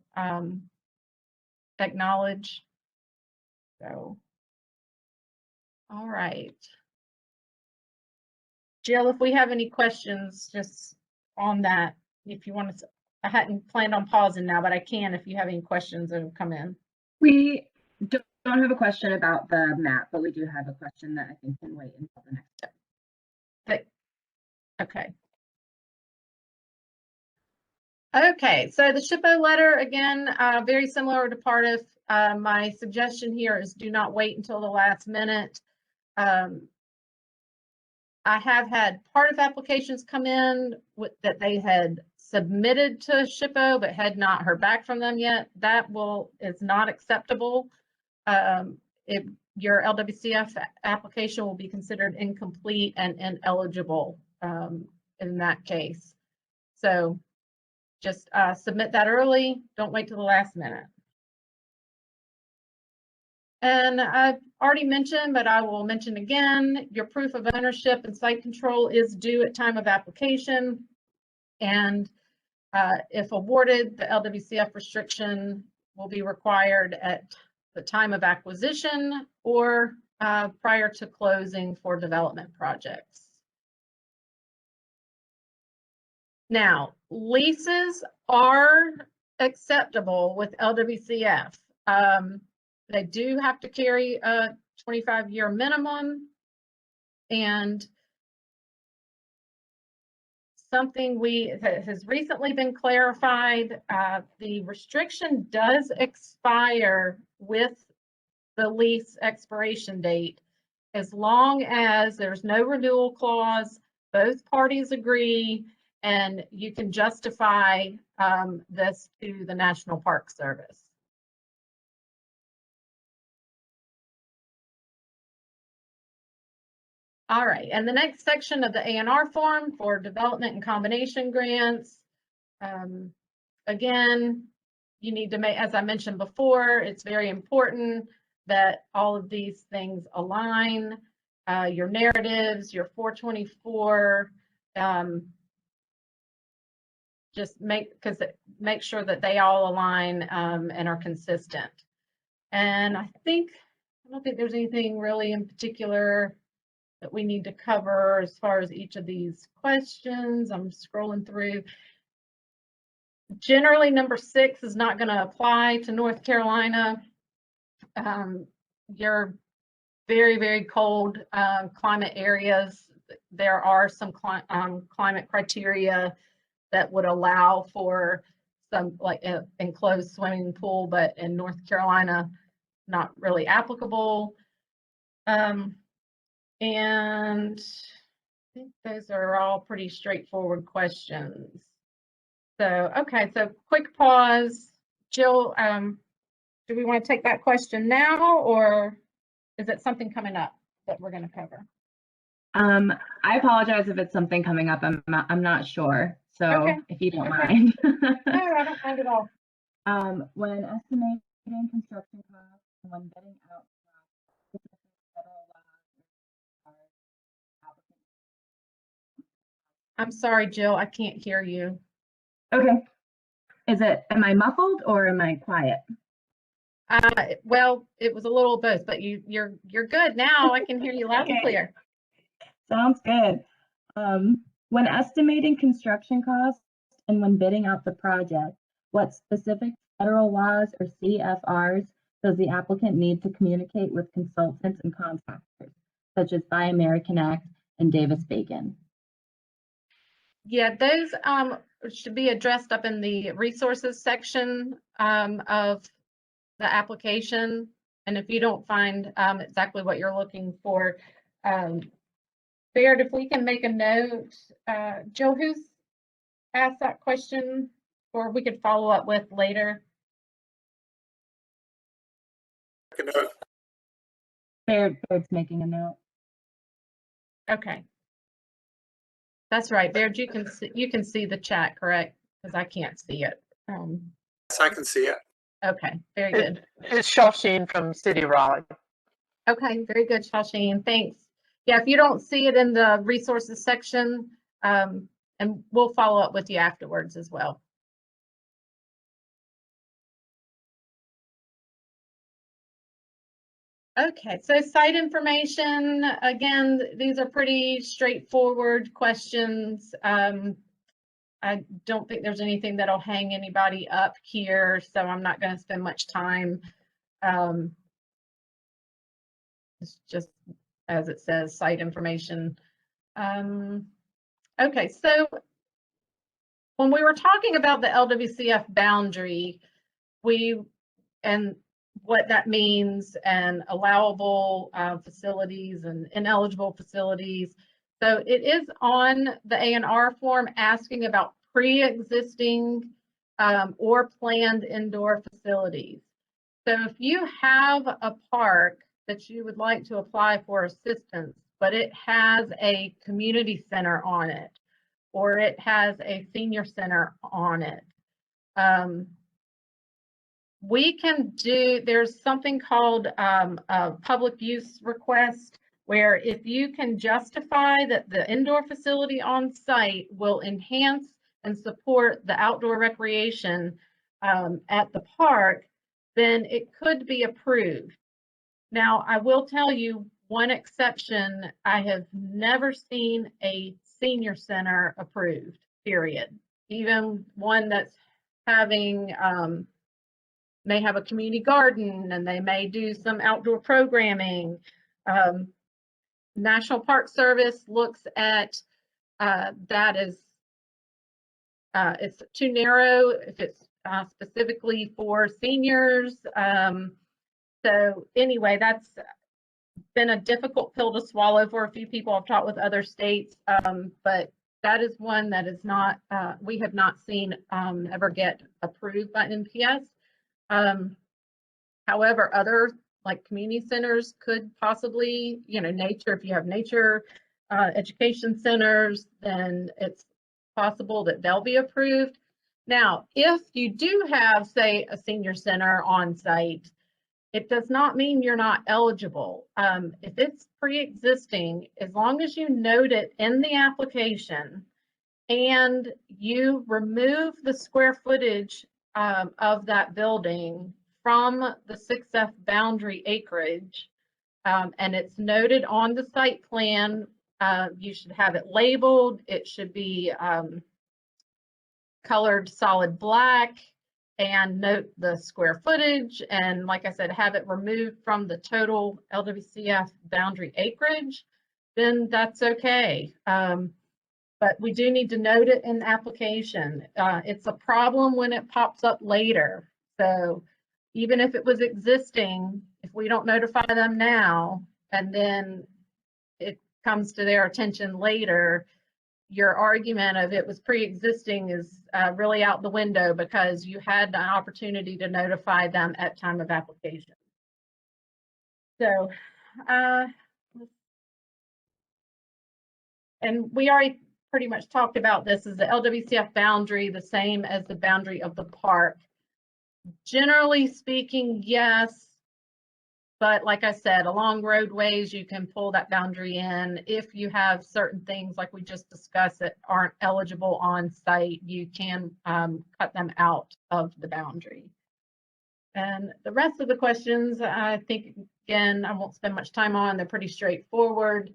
Speaker 1: acknowledge. So, all right. Jill, if we have any questions just on that, if you want to, I hadn't planned on pausing now, but I can if you have any questions that have come in.
Speaker 2: We don't have a question about the map, but we do have a question that I think can wait until the next step.
Speaker 1: Okay. Okay, so the SHPO letter, again, very similar to Partif. My suggestion here is do not wait until the last minute. I have had Partif applications come in that they had submitted to SHPO but had not heard back from them yet. That is not acceptable. Your LWCF application will be considered incomplete and ineligible in that case. So just submit that early. Don't wait till the last minute. And I've already mentioned, but I will mention again, your proof of ownership and site control is due at time of application. And if awarded, the LWCF restriction will be required at the time of acquisition or prior to closing for development projects. Now, leases are acceptable with LWCF. They do have to carry a 25-year minimum, and something has recently been clarified. The restriction does expire with the lease expiration date as long as there's no renewal clause, both parties agree, and you can justify this to the National Park Service. All right, and the next section of the A&R form for development and combination grants. Again, you need to make, as I mentioned before, it's very important that all of these things align. Your narratives, your 424, just make sure that they all align and are consistent. And I don't think there's anything really in particular that we need to cover as far as each of these questions. I'm scrolling through. Generally, number 6 is not going to apply to North Carolina. Your very, very cold climate areas, there are some climate criteria that would allow for some like enclosed swimming pool, but in North Carolina, not really applicable. And I think those are all pretty straightforward questions. So, okay, so quick pause. Jill, do we want to take that question now, or is it something coming up that we're going to cover?
Speaker 2: I apologize if it's something coming up. I'm not sure. So
Speaker 1: Okay.
Speaker 2: if you don't
Speaker 1: Okay.
Speaker 2: mind.
Speaker 1: No, I don't mind at all.
Speaker 2: When estimating construction costs and when bidding out federal law,
Speaker 1: I'm sorry, Jill, I can't hear you.
Speaker 2: okay. Am I muffled or am I quiet?
Speaker 1: Well, it was a little of both, but you're good now. I can hear you loud and
Speaker 2: Okay.
Speaker 1: clear.
Speaker 2: Sounds good. When estimating construction costs and when bidding out the project, what specific federal laws or CFRs does the applicant need to communicate with consultants and contractors, such as Buy American Act and Davis-Bacon?
Speaker 1: Yeah, those should be addressed up in the resources section of the application. And if you don't find exactly what you're looking for, Baird, if we can make a note, Jill, who's asked that question, or we could follow up with later?
Speaker 2: Baird's making a note.
Speaker 1: Okay. That's right, Baird, you can see the chat, correct? Because I can't see it.
Speaker 3: Yes, I can see it.
Speaker 1: Okay, very good.
Speaker 4: It's Shawsheen from City of Raleigh.
Speaker 1: Okay, very good, Shawsheen. Thanks. Yeah, if you don't see it in the resources section, and we'll follow up with you afterwards as well. Okay, so site information, again, these are pretty straightforward questions. I don't think there's anything that'll hang anybody up here, so I'm not going to spend much time. It's just, as it says, site information. Okay, so when we were talking about the LWCF boundary, and what that means, and allowable facilities and ineligible facilities. So it is on the A&R form asking about pre-existing or planned indoor facilities. So if you have a park that you would like to apply for assistance, but it has a community center on it, or it has a senior center on it, we can do, there's something called a public use request, where if you can justify that the indoor facility on site will enhance and support the outdoor recreation at the park, then it could be approved. Now, I will tell you one exception. I have never seen a senior center approved, period. Even one that's having, may have a community garden, and they may do some outdoor programming. National Park Service looks at that as it's too narrow if it's specifically for seniors. So anyway, that's been a difficult pill to swallow for a few people. I've talked with other states, but that is one that is not, we have not seen ever get approved by NPS. However, other like community centers could possibly, nature, if you have nature education centers, then it's possible that they'll be approved. Now, if you do have, say, a senior center on site, it does not mean you're not eligible. If it's pre-existing, as long as you note it in the application and you remove the square footage of that building from the 6F boundary acreage, and it's noted on the site plan, you should have it labeled. It should be colored solid black, and note the square footage. And like I said, have it removed from the total LWCF boundary acreage, then that's okay. But we do need to note it in the application. It's a problem when it pops up later. So even if it was existing, if we don't notify them now, and then it comes to their attention later, your argument of it was pre-existing is really out the window, because you had an opportunity to notify them at time of application. So, and we already pretty much talked about this. Is the LWCF boundary the same as the boundary of the park? Generally speaking, yes. But like I said, along roadways, you can pull that boundary in. If you have certain things like we just discussed that aren't eligible on site, you can cut them out of the boundary. And the rest of the questions, I think, again, I won't spend much time on. They're pretty straightforward.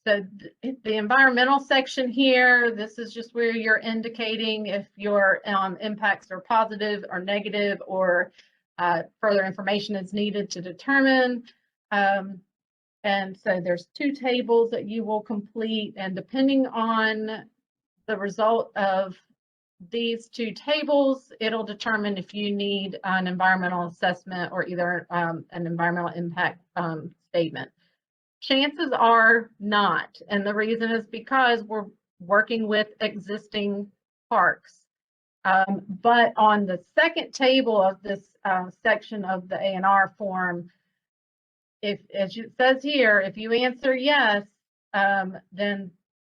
Speaker 1: So the environmental section here, this is just where you're indicating if your impacts are positive or negative, or further information is needed to determine. And And so there's 2 tables that you will complete, and depending on the result of these 2 tables, it'll determine if you need an environmental assessment or either an environmental impact statement. Chances are not, and the reason is because we're working with existing parks. But on the second table of this section of the A&R form, if, as it says here, if you answer yes, then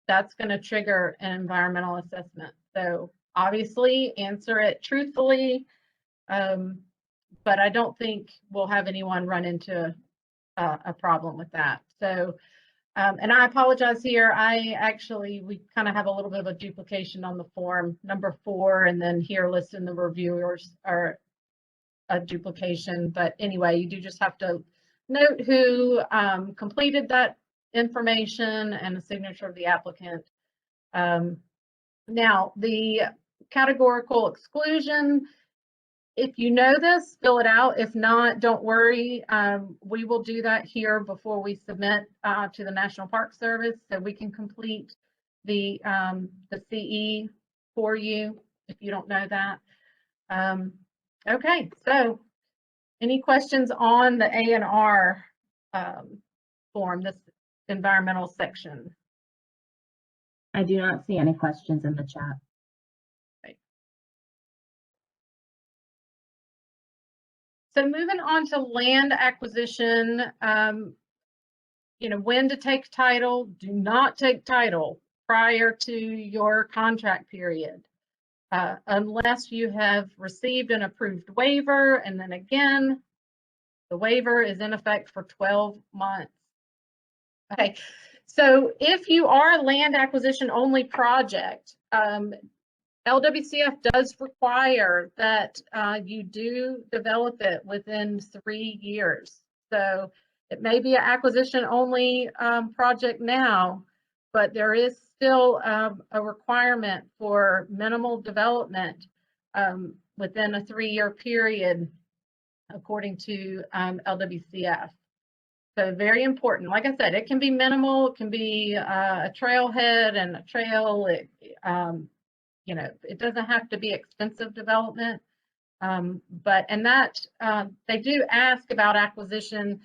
Speaker 1: that's going to trigger an environmental assessment. So obviously answer it truthfully, but I don't think we'll have anyone run into a problem with that. So, and I apologize here. We kind of have a little bit of a duplication on the form number 4, and then here listed in the reviewers are a duplication. But anyway, you do just have to note who completed that information and the signature of the applicant. Now, the categorical exclusion, if you know this, fill it out. If not, don't worry. We will do that here before we submit to the National Park Service, so we can complete the CE for you if you don't know that. Okay, so any questions on the A&R form, this environmental section?
Speaker 2: I do not see any questions in the chat.
Speaker 1: So moving on to land acquisition, when to take title. Do not take title prior to your contract period, unless you have received an approved waiver, and then again, the waiver is in effect for 12 months. Okay, so if you are a land acquisition only project, LWCF does require that you do develop it within 3 years. So it may be an acquisition only project now, but there is still a requirement for minimal development within a 3-year period, according to LWCF. So very important. Like I said, it can be minimal. It can be a trailhead and a trail. It doesn't have to be expensive development, but they do ask about acquisition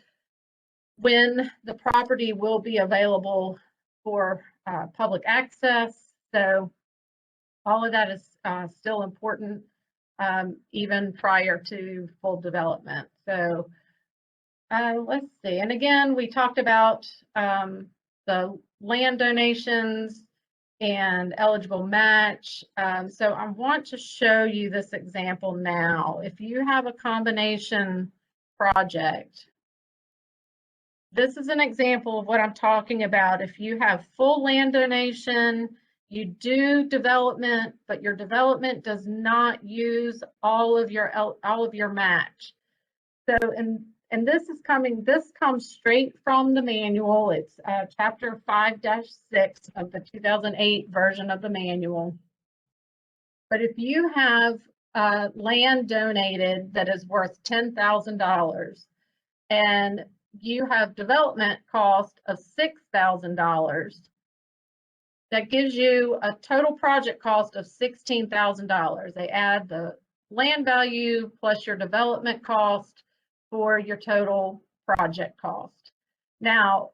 Speaker 1: when the property will be available for public access. So all of that is still important, even prior to full development. So let's see. And again, we talked about the land donations and eligible match. So I want to show you this example now. If you have a combination project, this is an example of what I'm talking about. If you have full land donation, you do development, but your development does not use all of your match. So, and this comes straight from the manual. It's chapter 5-6 of the 2008 version of the manual. But if you have land donated that is worth $10,000 and you have development cost of $6,000, that gives you a total project cost of $16,000. They add the land value plus your development cost for your total project cost. Now,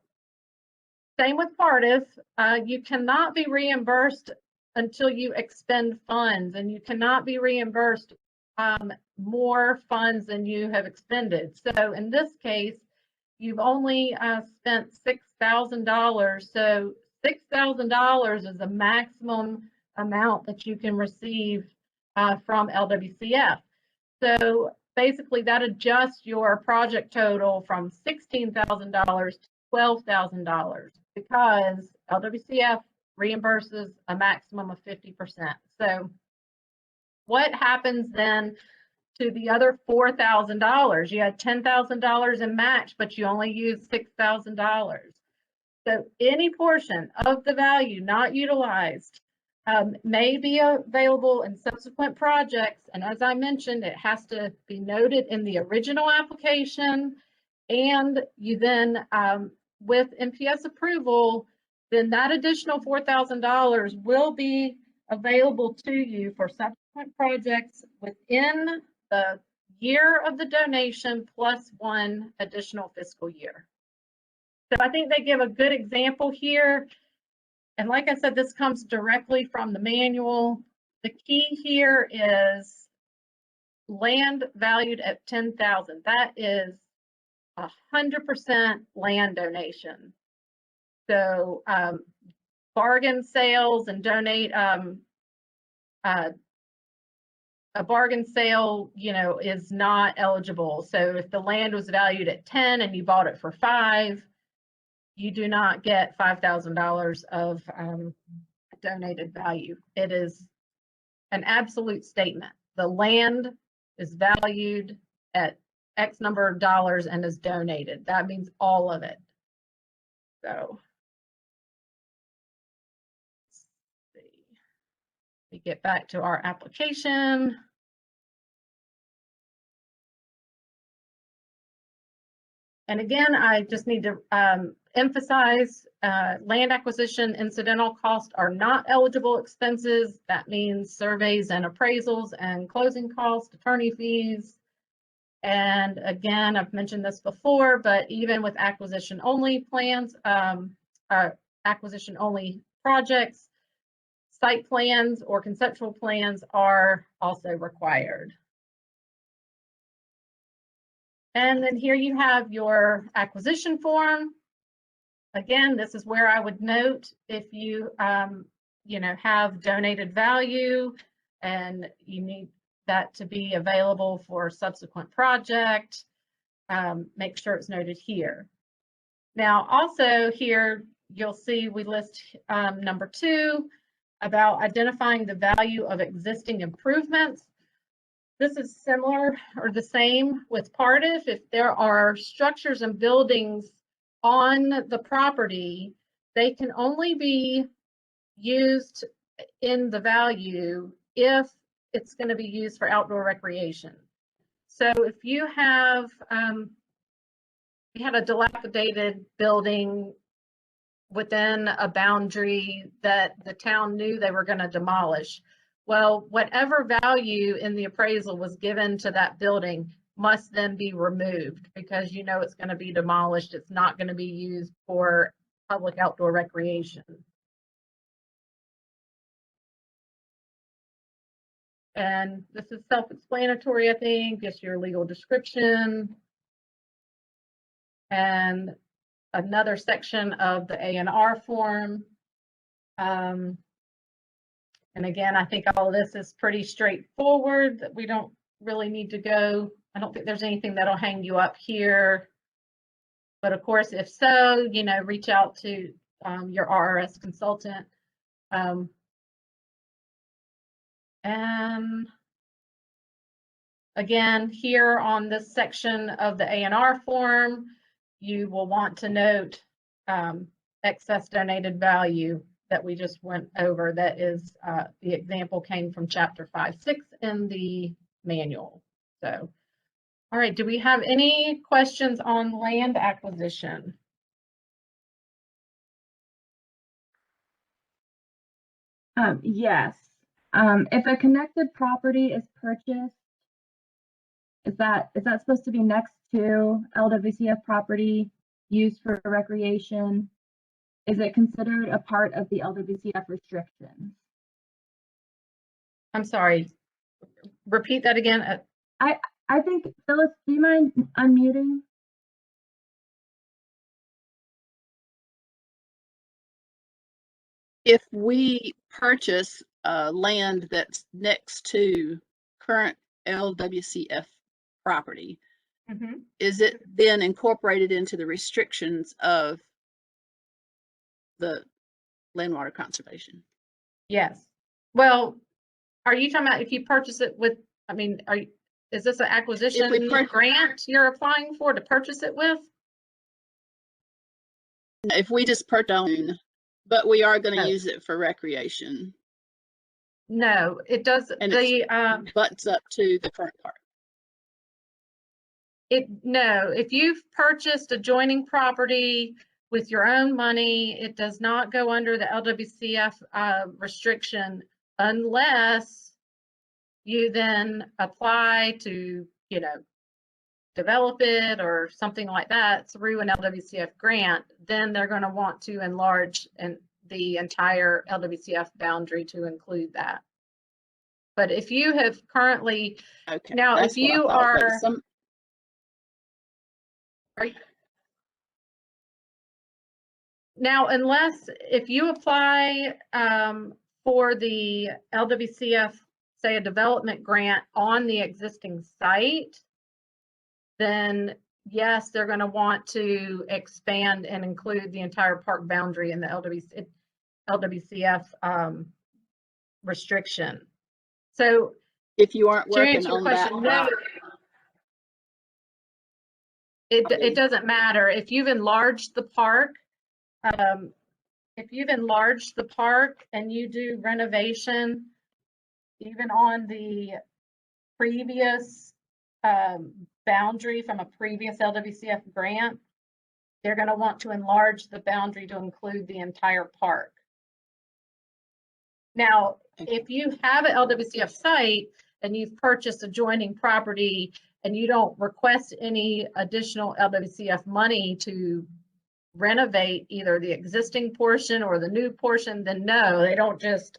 Speaker 1: same with Partis, you cannot be reimbursed until you expend funds, and you cannot be reimbursed more funds than you have expended. So in this case, you've only spent $6,000. So $6,000 is the maximum amount that you can receive from LWCF. So basically that adjusts your project total from $16,000 to $12,000 because LWCF reimburses a maximum of 50%. So what happens then to the other $4,000? You had $10,000 in match, but you only used $6,000. So any portion of the value not utilized may be available in subsequent projects. And as I mentioned, it has to be noted in the original application. And you then with MPS approval, then that additional $4,000 will be available to you for subsequent projects within the year of the donation plus one additional fiscal year. So I think they give a good example here. And like I said, this comes directly from the manual. The key here is land valued at $10,000. That is 100% land donation. So bargain sales and donate, a bargain sale, you know, is not eligible. So if the land was valued at 10 and you bought it for 5, you do not get $5,000 of donated value. It is an absolute statement. The land is valued at X number of dollars and is donated. That means all of it. So let's see. We get back to our application. And again, I just need to emphasize land acquisition incidental costs are not eligible expenses. That means surveys and appraisals and closing costs, attorney fees. And again, I've mentioned this before, but even with acquisition only plans, acquisition only projects, site plans or conceptual plans are also required. And then here you have your acquisition form. Again, this is where I would note if you, you know, have donated value and you need that to be available for a subsequent project, make sure it's noted here. Now, also here, you'll see we list number 2 about identifying the value of existing improvements. This is similar or the same with Partif. If there are structures and buildings on the property, they can only be used in the value if it's going to be used for outdoor recreation. So if you have a dilapidated building within a boundary that the town knew they were going to demolish, well, whatever value in the appraisal was given to that building must then be removed because you know it's going to be demolished. It's not going to be used for public outdoor recreation. And this is self-explanatory, I think, just your legal description. And another section of the A&R form. And again, I think all of this is pretty straightforward, that we don't really need to go. I don't think there's anything that'll hang you up here. But of course, if so, you know, reach out to your RRS consultant. And again, here on this section of the A&R form, you will want to note excess donated value that we just went over. That is, the example came from chapter 5.6 in the manual. So, all right, do we have any questions on land acquisition?
Speaker 2: Yes. If a connected property is purchased, is that supposed to be next to LWCF property used for recreation? Is it considered a part of the LWCF restrictions?
Speaker 1: I'm sorry, repeat that again.
Speaker 2: I think, Phyllis, do you mind unmuting?
Speaker 5: If we purchase land that's next to current LWCF property, is it then incorporated into the restrictions of the land water conservation?
Speaker 1: Yes. Well, are you talking about if you purchase it with, I mean, is this an acquisition grant you're applying for to purchase it with?
Speaker 5: If we just purchase, but we are going to use it for recreation.
Speaker 1: No, it does.
Speaker 5: And it butts up to the current part.
Speaker 1: No, if you've purchased adjoining property with your own money. It does not go under the LWCF restriction unless you then apply to, develop it or something like that through an LWCF grant. Then they're going to want to enlarge the entire LWCF boundary to include that. But if you have currently,
Speaker 5: Okay.
Speaker 1: now
Speaker 5: that's
Speaker 1: if you
Speaker 5: what I thought, but
Speaker 1: are, now unless if you apply for the LWCF, say a development grant on the existing site, then yes, they're going to want to expand and include the entire park boundary in the LWCF restriction. So
Speaker 5: if you aren't
Speaker 1: to
Speaker 5: working
Speaker 1: answer your
Speaker 5: on that,
Speaker 1: question, no, it doesn't matter. If you've enlarged the park, and you do renovation, even on the previous boundary from a previous LWCF grant, they're going to want to enlarge the boundary to include the entire park. Now, if you have an LWCF site and you've purchased adjoining property and you don't request any additional LWCF money to renovate either the existing portion or the new portion, then no, they don't just,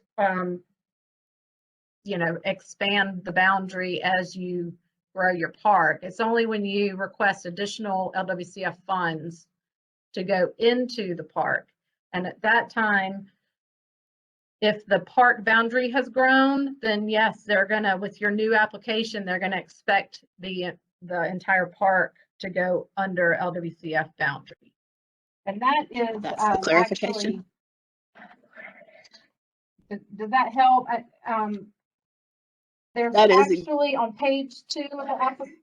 Speaker 1: expand the boundary as you grow your park. It's only when you request additional LWCF funds to go into the park. And at that time, if the park boundary has grown, then yes, they're gonna, with your new application, they're gonna expect the entire park to go under LWCF boundary. And that is
Speaker 5: that's the clarification.
Speaker 1: Does that help? There's actually on page 2 of the application.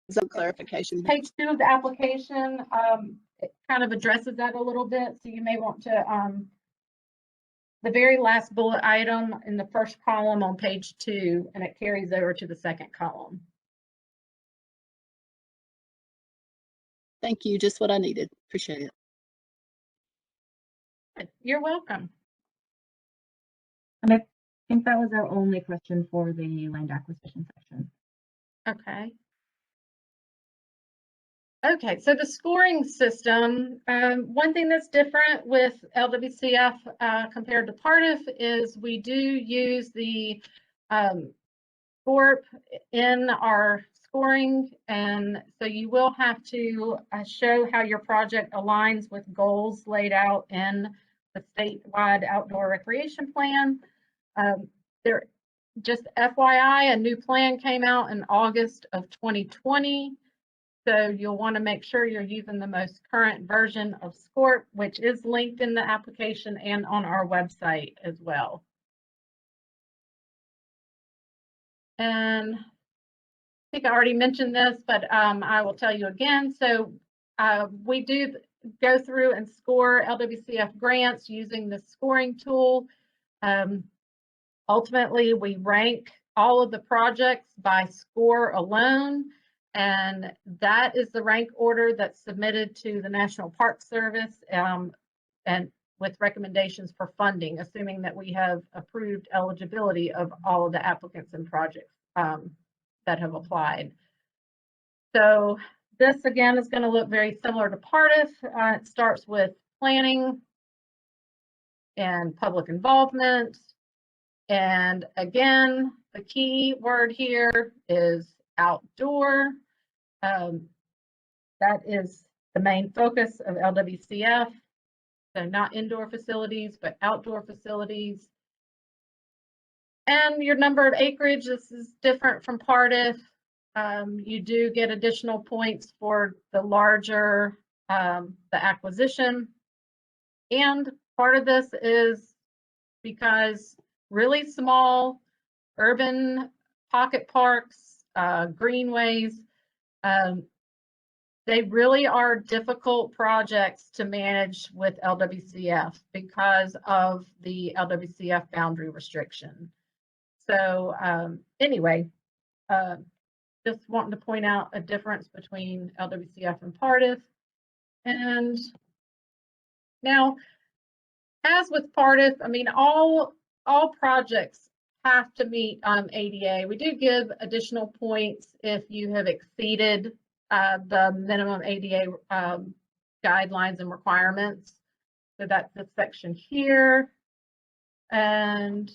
Speaker 5: Some clarification.
Speaker 1: Page 2 of the application, it kind of addresses that a little bit. So you may want to, the very last bullet item in the first column on page 2, and it carries over to the second column.
Speaker 5: Thank you. Just what I needed. Appreciate it.
Speaker 1: You're welcome.
Speaker 2: And I think that was our only question for the land acquisition section.
Speaker 1: Okay. Okay, so the scoring system, one thing that's different with LWCF compared to PARTIF is we do use the SCORP in our scoring, and so you will have to show how your project aligns with goals laid out in the statewide outdoor recreation plan. There, just FYI, a new plan came out in August of 2020. So you'll want to make sure you're using the most current version of SCORP, which is linked in the application and on our website as well. And I think I already mentioned this, but I will tell you again. So we do go through and score LWCF grants using the scoring tool. Ultimately, we rank all of the projects by score alone. And that is the rank order that's submitted to the National Park Service and with recommendations for funding, assuming that we have approved eligibility of all of the applicants and projects that have applied. So this again is going to look very similar to PARTIF. It starts with planning and public involvement. And again, the key word here is outdoor. That is the main focus of LWCF. So not indoor facilities, but outdoor facilities. And your number of acreage, this is different from PARTIF. You do get additional points for the larger the acquisition. And part of this is because really small urban pocket parks, greenways, they really are difficult projects to manage with LWCF because of the LWCF boundary restriction. So anyway, just wanting to point out a difference between LWCF and PARTIF. And Now, as with Partif, I mean, all projects have to meet ADA. We do give additional points if you have exceeded the minimum ADA guidelines and requirements. So that's this section here. And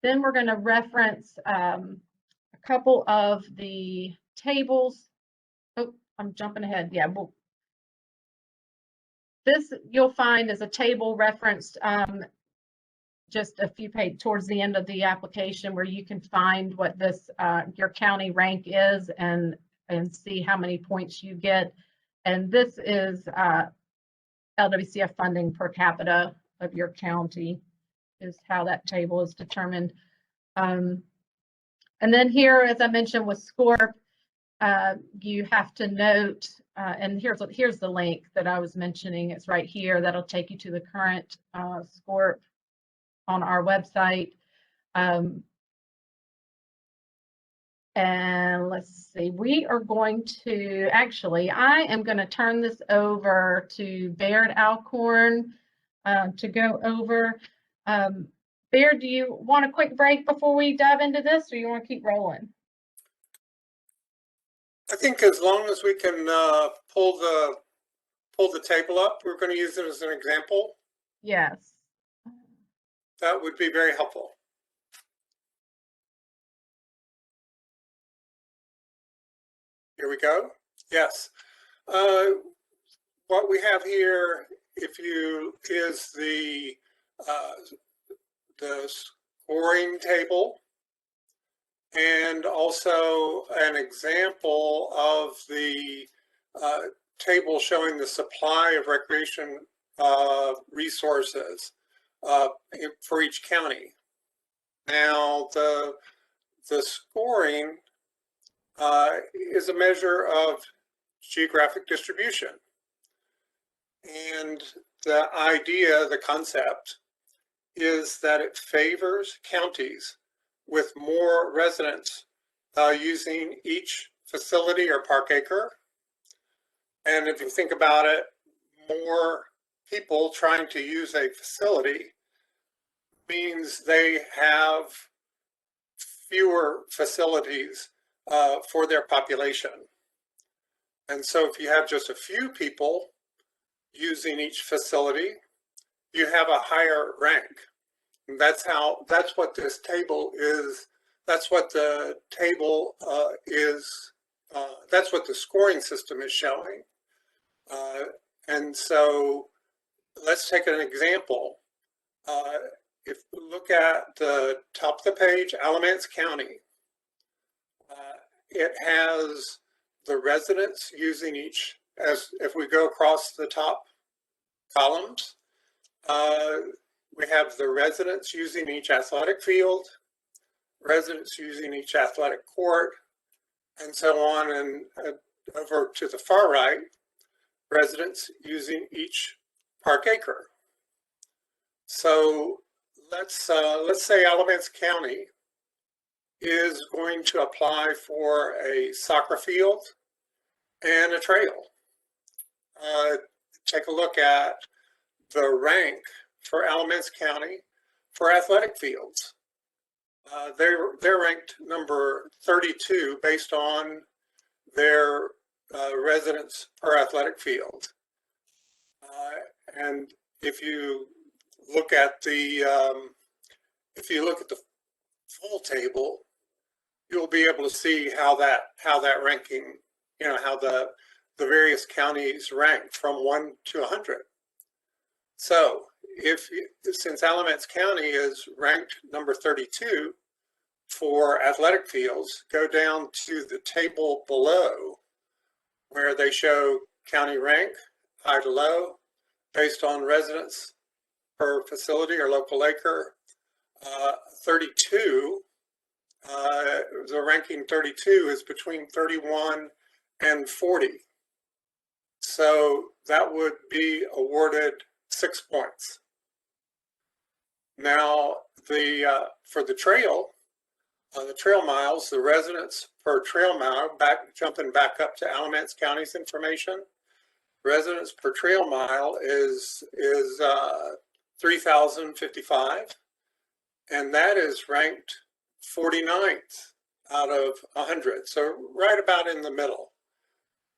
Speaker 1: then we're going to reference a couple of the tables. Oh, I'm jumping ahead. Yeah, well, this you'll find is a table referenced just a few pages towards the end of the application, where you can find what this your county rank is and see how many points you get. And this is LWCF funding per capita of your county is how that table is determined. And then here, as I mentioned with SCORP, you have to note, and here's the link that I was mentioning. It's right here. That'll take you to the current SCORP on our website. And let's see, we are going to, actually, I am going to turn this over to Baird Alcorn to go over. Baird, do you want a quick break before we dive into this, or you want to keep rolling?
Speaker 3: I think as long as we can pull the table up, we're going to use it as an example.
Speaker 1: Yes.
Speaker 3: That would be very helpful. Here we go. Yes. What we have here, is the scoring table, and also an example of the table showing the supply of recreation resources for each county. Now, the scoring is a measure of geographic distribution. And the idea, the concept, is that it favors counties with more residents using each facility or park acre. And if you think about it, more people trying to use a facility means they have fewer facilities for their population. And so if you have just a few people using each facility, you have a higher rank. And that's what this table is. That's what the table is. That's what the scoring system is showing. And so let's take an example. If we look at the top of the page, Alamance County, it has the residents using each, if we go across the top columns, we have the residents using each athletic field, residents using each athletic court, and so on, and over to the far right, residents using each park acre. So let's say Alamance County is going to apply for a soccer field and a trail. Take a look at the rank for Alamance County for athletic fields. They're ranked number 32 based on their residents per athletic field. And if you look at the full table, you'll be able to see how that ranking, how the various counties rank from 1 to 100. So since Alamance County is ranked number 32 for athletic fields, go down to the table below where they show county rank, high to low, based on residents per facility or local acre. 32, the ranking 32 is between 31 and 40. So that would be awarded 6 points. Now, for the trail miles, the residents per trail mile, jumping back up to Alamance County's information, residents per trail mile is 3,055, and that is ranked 49th out of 100, so right about in the middle.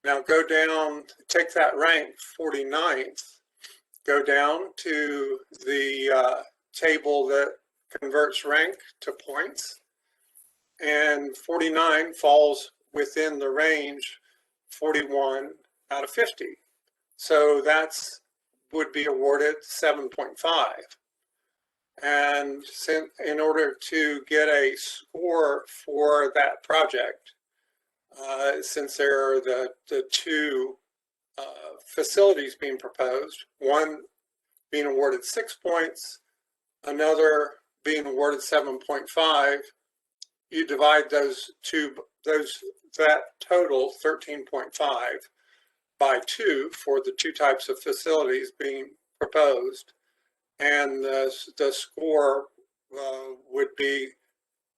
Speaker 3: Now go down, take that rank 49th, go down to the table that converts rank to points, and 49 falls within the range 41 out of 50. So that's would be awarded 7.5. And in order to get a score for that project, since there are the two facilities being proposed, one being awarded 6 points, another being awarded 7.5, you divide that total 13.5 by 2 for the two types of facilities being proposed, and the score would be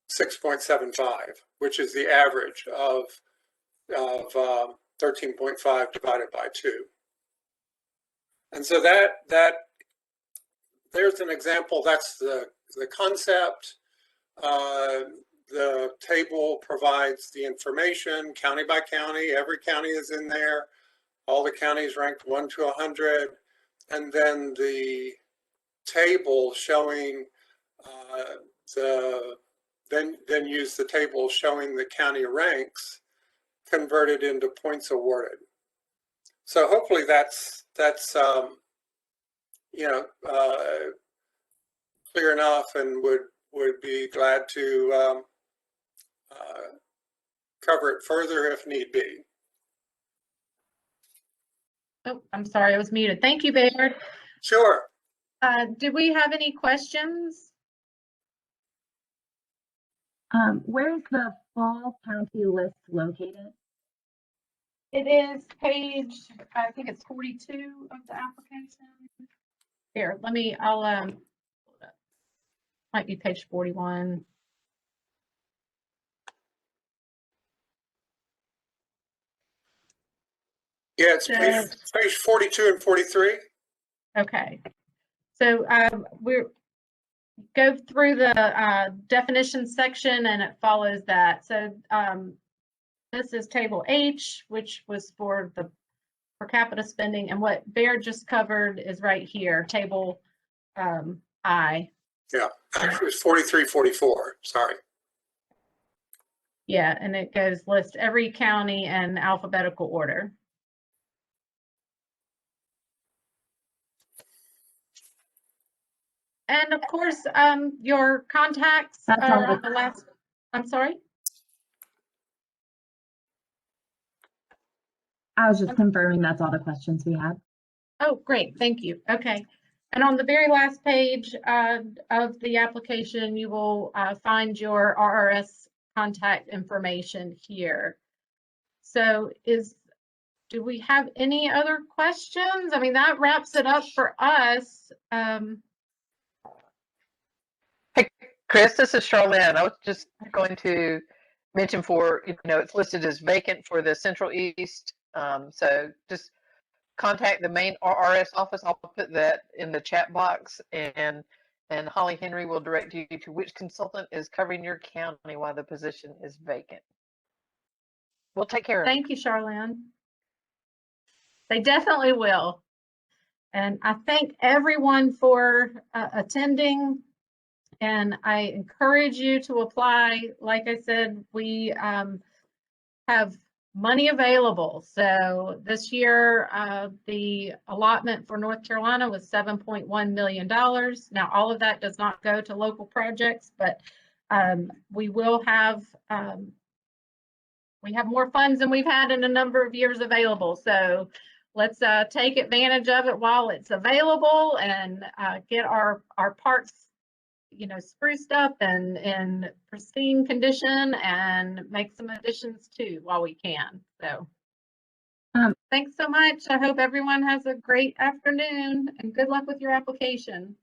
Speaker 3: 6.75, which is the average of 13.5 divided by 2. And so that there's an example. That's the concept. The table provides the information county by county. Every county is in there. All the counties ranked 1 to 100, and then the table showing then use the table showing the county ranks converted into points awarded. So hopefully that's clear enough, and would be glad to cover it further if need be.
Speaker 1: Oh, I'm sorry, I was muted. Thank you, Baird.
Speaker 3: Sure.
Speaker 1: Did we have any questions?
Speaker 2: Where's the fall county list located?
Speaker 1: It is page, I think it's 42 of the application. Here, I'll might be page 41.
Speaker 3: Yeah, it's page 42 and 43.
Speaker 1: Okay. So we're go through the definition section and it follows that. So this is table H, which was for the per capita spending, and what Baird just covered is right here, table I.
Speaker 3: Yeah, actually it's 43, 44, sorry.
Speaker 1: Yeah, and it goes list every county in alphabetical order. And of course, your contacts are on the last, I'm sorry?
Speaker 2: I was just confirming that's all the questions we had.
Speaker 1: Oh, great, thank you. Okay. And on the very last page of the application, you will find your RRS contact information here. So do we have any other questions? I mean, that wraps it up for us.
Speaker 4: Hey, Chris, this is Charlene. I was just going to mention it's listed as vacant for the Central East. So just contact the main RRS office. I'll put that in the chat box, and Holly Henry will direct you to which consultant is covering your county while the position is vacant. We'll take care of it.
Speaker 1: Thank you, Charlene. They definitely will. And I thank everyone for attending, and I encourage you to apply. Like I said, we have money available. So this year, the allotment for North Carolina was $7.1 million. Now, all of that does not go to local projects, but we will have, we have more funds than we've had in a number of years available. So let's take advantage of it while it's available and get our parks, spruced up and in pristine condition, and make some additions too while we can. So thanks so much. I hope everyone has a great afternoon and good luck with your application.